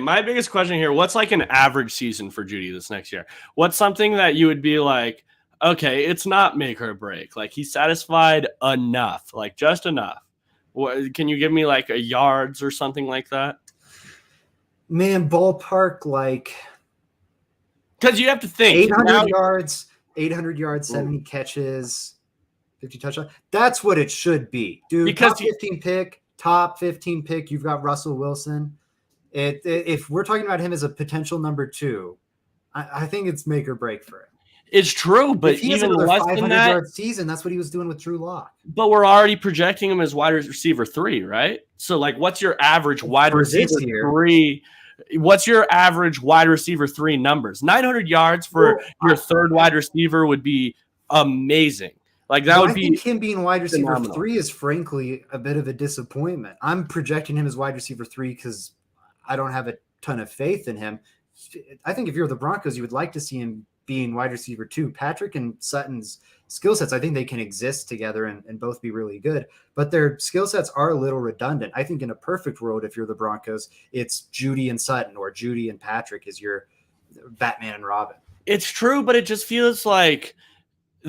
Speaker 2: my biggest question here, what's like an average season for Jeudy this next year? What's something that you would be like, okay, it's not make or break. Like, he's satisfied enough, like just enough. Can you give me like a yards or something like that?
Speaker 3: Man, ballpark, like,
Speaker 2: because you have to think
Speaker 3: 800 yards, 70 catches, 50 touchdowns. That's what it should be, dude. Because top 15 pick. You've got Russell Wilson. If we're talking about him as a potential number 2, I think it's make or break for him.
Speaker 2: It's true, but
Speaker 3: if he has
Speaker 2: even less than that,
Speaker 3: 500-yard season, that's what he was doing with Drew Lock.
Speaker 2: But we're already projecting him as wide receiver 3, right? So, like, what's your average wide receiver 3? What's your average wide receiver 3 numbers? 900 yards for your third wide receiver would be amazing. Like, that would be.
Speaker 3: I think him being wide receiver
Speaker 2: phenomenal.
Speaker 3: 3 is frankly a bit of a disappointment. I'm projecting him as wide receiver 3 because I don't have a ton of faith in him. I think if you're the Broncos, you would like to see him being wide receiver 2. Patrick and Sutton's skill sets, I think they can exist together and both be really good, but their skill sets are a little redundant. I think in a perfect world, if you're the Broncos, it's Jeudy and Sutton, or Jeudy and Patrick is your Batman and Robin.
Speaker 2: It's true, but it just feels like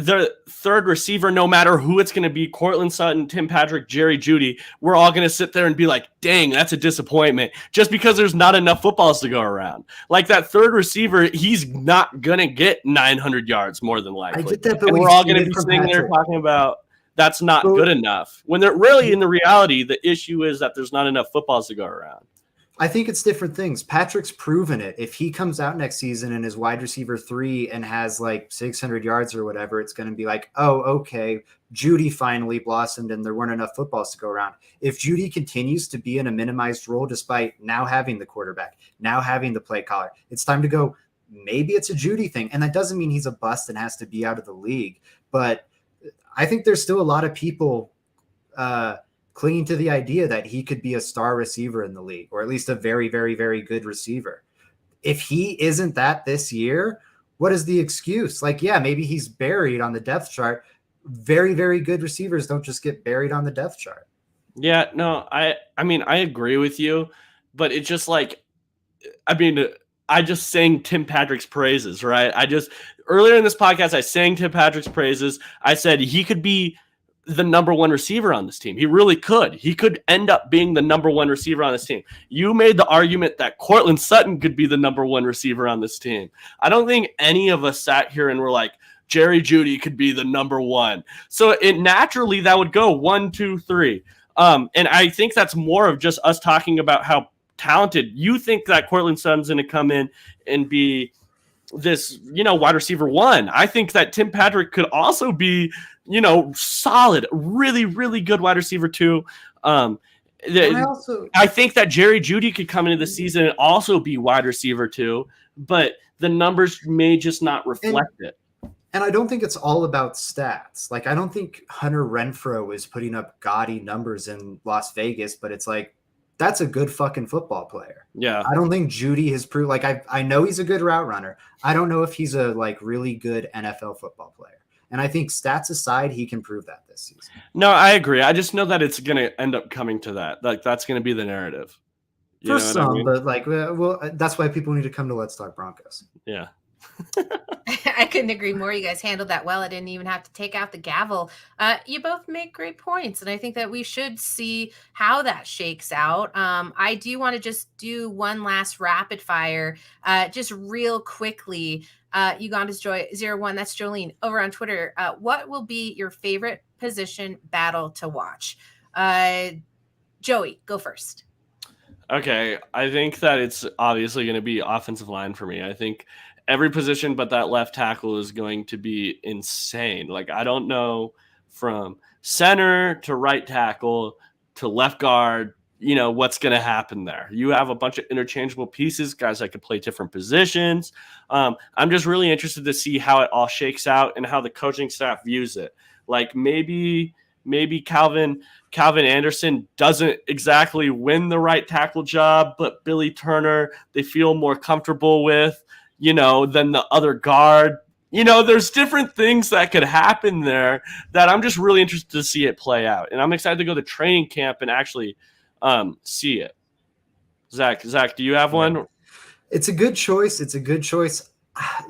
Speaker 2: the third receiver, no matter who it's going to be, Cortland Sutton, Tim Patrick, Jerry Jeudy, we're all going to sit there and be like, dang, that's a disappointment just because there's not enough footballs to go around. Like that third receiver, he's not going to get 900 yards more than likely.
Speaker 3: I get that, but
Speaker 2: and we're all going to be sitting there talking about that's not good enough when they're really in the reality, the issue is that there's not enough footballs to go around.
Speaker 3: I think it's different things. Patrick's proven it. If he comes out next season and is wide receiver 3 and has like 600 yards or whatever, it's going to be like, oh, okay, Jeudy finally blossomed and there weren't enough footballs to go around. If Jeudy continues to be in a minimized role, despite now having the quarterback, now having the play caller, it's time to go, maybe it's a Jeudy thing. And that doesn't mean he's a bust and has to be out of the league. But I think there's still a lot of people clinging to the idea that he could be a star receiver in the league, or at least a very, very, very good receiver. If he isn't that this year, what is the excuse? Like, yeah, maybe he's buried on the depth chart. Very, very good receivers don't just get buried on the depth chart.
Speaker 2: Yeah, no, I mean, I agree with you, but it's just like, I just sang Tim Patrick's praises, right? Earlier in this podcast, I sang Tim Patrick's praises. I said he could be the number one receiver on this team. He really could. He could end up being the number one receiver on this team. You made the argument that Cortland Sutton could be the number one receiver on this team. I don't think any of us sat here and were like, Jerry Jeudy could be the number one. So naturally that would go 1, 2, 3. And I think that's more of just us talking about how talented you think that Cortland Sutton's going to come in and be this, wide receiver 1. I think that Tim Patrick could also be, solid, really, really good wide receiver 2. I think that Jerry Jeudy could come into the season and also be wide receiver 2, but the numbers may just not reflect it.
Speaker 3: And I don't think it's all about stats. Like, I don't think Hunter Renfrow is putting up gaudy numbers in Las Vegas, but it's like, that's a good fucking football player.
Speaker 2: Yeah.
Speaker 3: I don't think Jeudy has proved, like, I know he's a good route runner. I don't know if he's a really good NFL football player. And I think stats aside, he can prove that this season.
Speaker 2: No, I agree. I just know that it's going to end up coming to that. Like, that's going to be the narrative.
Speaker 3: For some, but well, that's why people need to come to Let's Talk Broncos.
Speaker 2: Yeah.
Speaker 1: I couldn't agree more. You guys handled that well. I didn't even have to take out the gavel. You both make great points, and I think that we should see how that shakes out. I do want to just do one last rapid fire, just real quickly. Uganda's Joy 01, that's Jolene, over on Twitter. What will be your favorite position battle to watch? Joey, go first.
Speaker 2: Okay, I think that it's obviously going to be offensive line for me. I think every position but that left tackle is going to be insane. Like, I don't know, from center to right tackle to left guard, what's going to happen there. You have a bunch of interchangeable pieces, guys that could play different positions. I'm just really interested to see how it all shakes out and how the coaching staff views it. Like, maybe Calvin Anderson doesn't exactly win the right tackle job, but Billy Turner, they feel more comfortable with, than the other guard. There's different things that could happen there that I'm just really interested to see it play out. And I'm excited to go to training camp and actually see it. Zach, do you have one?
Speaker 3: It's a good choice.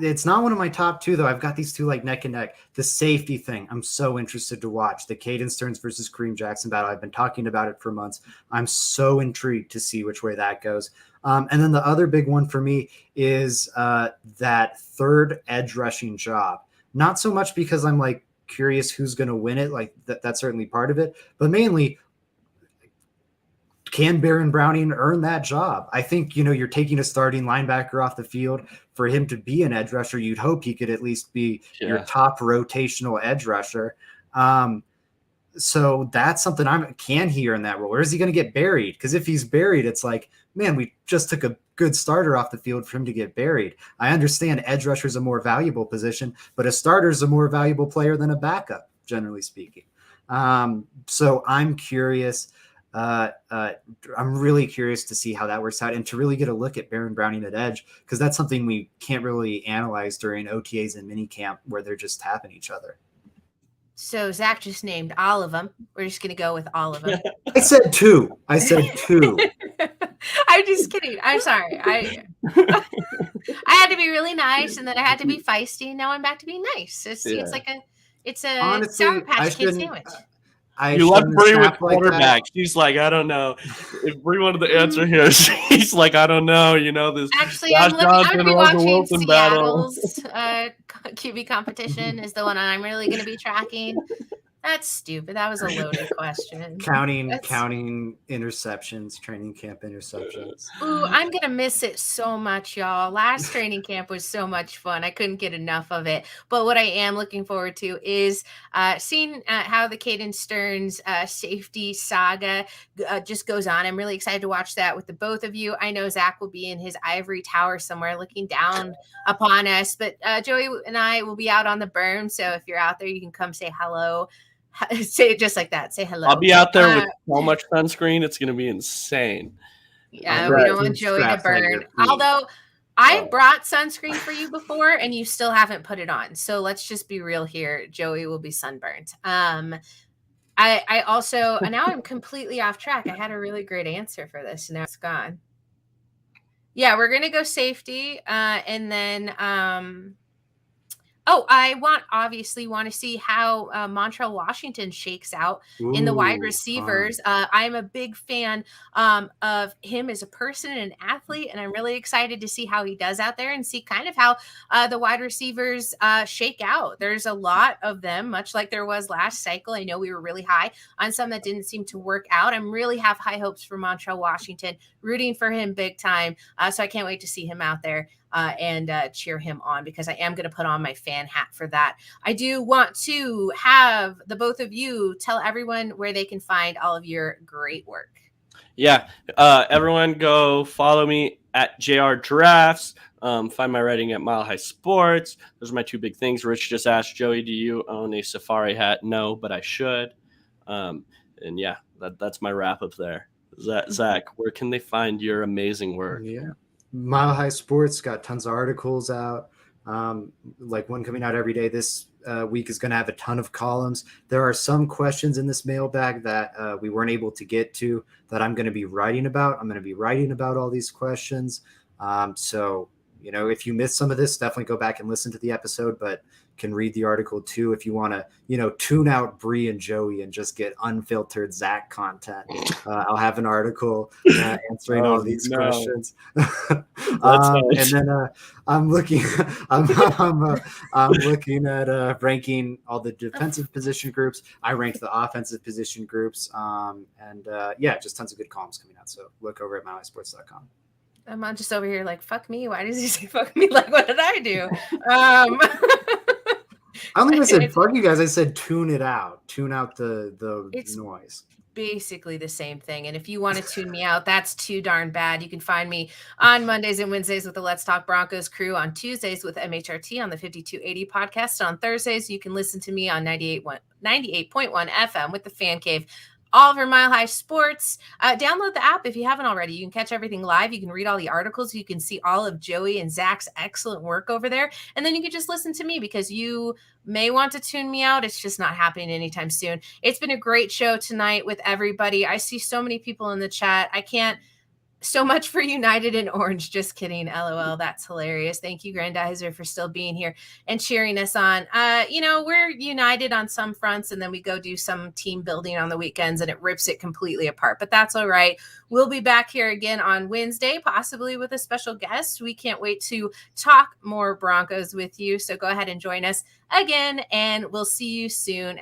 Speaker 3: It's not one of my top 2, though. I've got these 2 like neck and neck. The safety thing, I'm so interested to watch. The Caden Stearns versus Kareem Jackson battle. I've been talking about it for months. I'm so intrigued to see which way that goes. And then the other big one for me is that third edge rushing job. Not so much because I'm like curious who's going to win it. Like that's certainly part of it, but mainly, can Baron Browning earn that job? I think, you're taking a starting linebacker off the field. For him to be an edge rusher, you'd hope he could at least be your top rotational edge rusher. So that's something can he earn that role? Or is he going to get buried? Because if he's buried, it's like, man, we just took a good starter off the field for him to get buried. I understand edge rusher is a more valuable position, but a starter is a more valuable player than a backup, generally speaking. So I'm curious. I'm really curious to see how that works out and to really get a look at Baron Browning at edge, because that's something we can't really analyze during OTAs and minicamp where they're just tapping each other.
Speaker 1: So Zach just named all of them. We're just going to go with all of them.
Speaker 3: I said 2. I'm
Speaker 1: just kidding. I'm sorry. I had to be really nice, and then I had to be feisty, and now I'm back to being nice. It's like It's a
Speaker 3: Honestly,
Speaker 1: Sour
Speaker 3: I
Speaker 1: Patch Kid
Speaker 3: shouldn't.
Speaker 1: sandwich.
Speaker 3: I
Speaker 2: You left
Speaker 3: shouldn't
Speaker 2: Bree with
Speaker 3: snap like that.
Speaker 2: quarterback. She's like, I don't know. If Bree wanted the answer here, she's like, I don't know. You know, this
Speaker 1: Actually,
Speaker 2: Josh
Speaker 1: I'm
Speaker 2: Johnson,
Speaker 1: be
Speaker 2: Russell
Speaker 1: watching
Speaker 2: Wilson battle.
Speaker 1: Seattle's QB competition is the one I'm really going to be tracking. That's stupid. That was a loaded question.
Speaker 3: Counting
Speaker 1: That's-
Speaker 3: interceptions, training camp interceptions.
Speaker 1: Ooh, I'm going to miss it so much, y'all. Last training camp was so much fun. I couldn't get enough of it. But what I am looking forward to is seeing how the Caden Stearns safety saga just goes on. I'm really excited to watch that with the both of you. I know Zach will be in his ivory tower somewhere looking down upon us, but Joey and I will be out on the berm. So if you're out there, you can come say hello. Say it just like that. Say hello.
Speaker 2: I'll be out there with so much sunscreen. It's going to be insane.
Speaker 1: Yeah,
Speaker 2: Right.
Speaker 1: we don't want Joey to burn. Although I brought sunscreen for you before and you still haven't put it on. So let's just be real here. Joey will be sunburnt. I also, and now I'm completely off track. I had a really great answer for this. Now it's gone. Yeah, we're going to go safety. And then, I obviously want to see how Montreal Washington shakes out in the wide receivers. I'm a big fan of him as a person and an athlete, and I'm really excited to see how he does out there and see kind of how the wide receivers shake out. There's a lot of them, much like there was last cycle. I know we were really high on some that didn't seem to work out. I'm really have high hopes for Montreal Washington, rooting for him big time. So I can't wait to see him out there. And cheer him on, because I am going to put on my fan hat for that. I do want to have the both of you tell everyone where they can find all of your great work.
Speaker 2: Yeah. Everyone go follow me at JR Drafts. Find my writing at Mile High Sports. Those are my two big things. Rich just asked, Joey, do you own a safari hat? No, but I should. And yeah, that's my wrap up there. Zach, where can they find your amazing work?
Speaker 3: Yeah. Mile High Sports got tons of articles out, like one coming out every day. This week is going to have a ton of columns. There are some questions in this mailbag that we weren't able to get to that I'm going to be writing about. I'm going to be writing about all these questions. So, you know, if you missed some of this, definitely go back and listen to the episode, but can read the article too if you want to, you know, tune out Bree and Joey and just get unfiltered Zach content. I'll have an article answering all these questions. And then I'm looking I'm looking at ranking all the defensive position groups. I ranked the offensive position groups, and just tons of good columns coming out. So look over at milehighsports.com.
Speaker 1: I'm just over here like, fuck me. Why does he say fuck me? Like, what did I do?
Speaker 3: I don't think I said fuck you guys. I said tune it out. Tune out the noise.
Speaker 1: Basically the same thing. And if you want to tune me out, that's too darn bad. You can find me on Mondays and Wednesdays with the Let's Talk Broncos crew, on Tuesdays with MHRT on the 5280 podcast. On Thursdays, you can listen to me on 98.1 FM with the Fan Cave. All over Mile High Sports. Download the app if you haven't already. You can catch everything live. You can read all the articles. You can see all of Joey and Zach's excellent work over there. And then you can just listen to me, because you may want to tune me out. It's just not happening anytime soon. It's been a great show tonight with everybody. I see so many people in the chat. I can't. So much for United in Orange. Just kidding. LOL. That's hilarious. Thank you, Grandizer, for still being here and cheering us on. We're united on some fronts, and then we go do some team building on the weekends, and it rips it completely apart. But that's all right. We'll be back here again on Wednesday, possibly with a special guest. We can't wait to talk more Broncos with you. So go ahead and join us again, and we'll see you soon.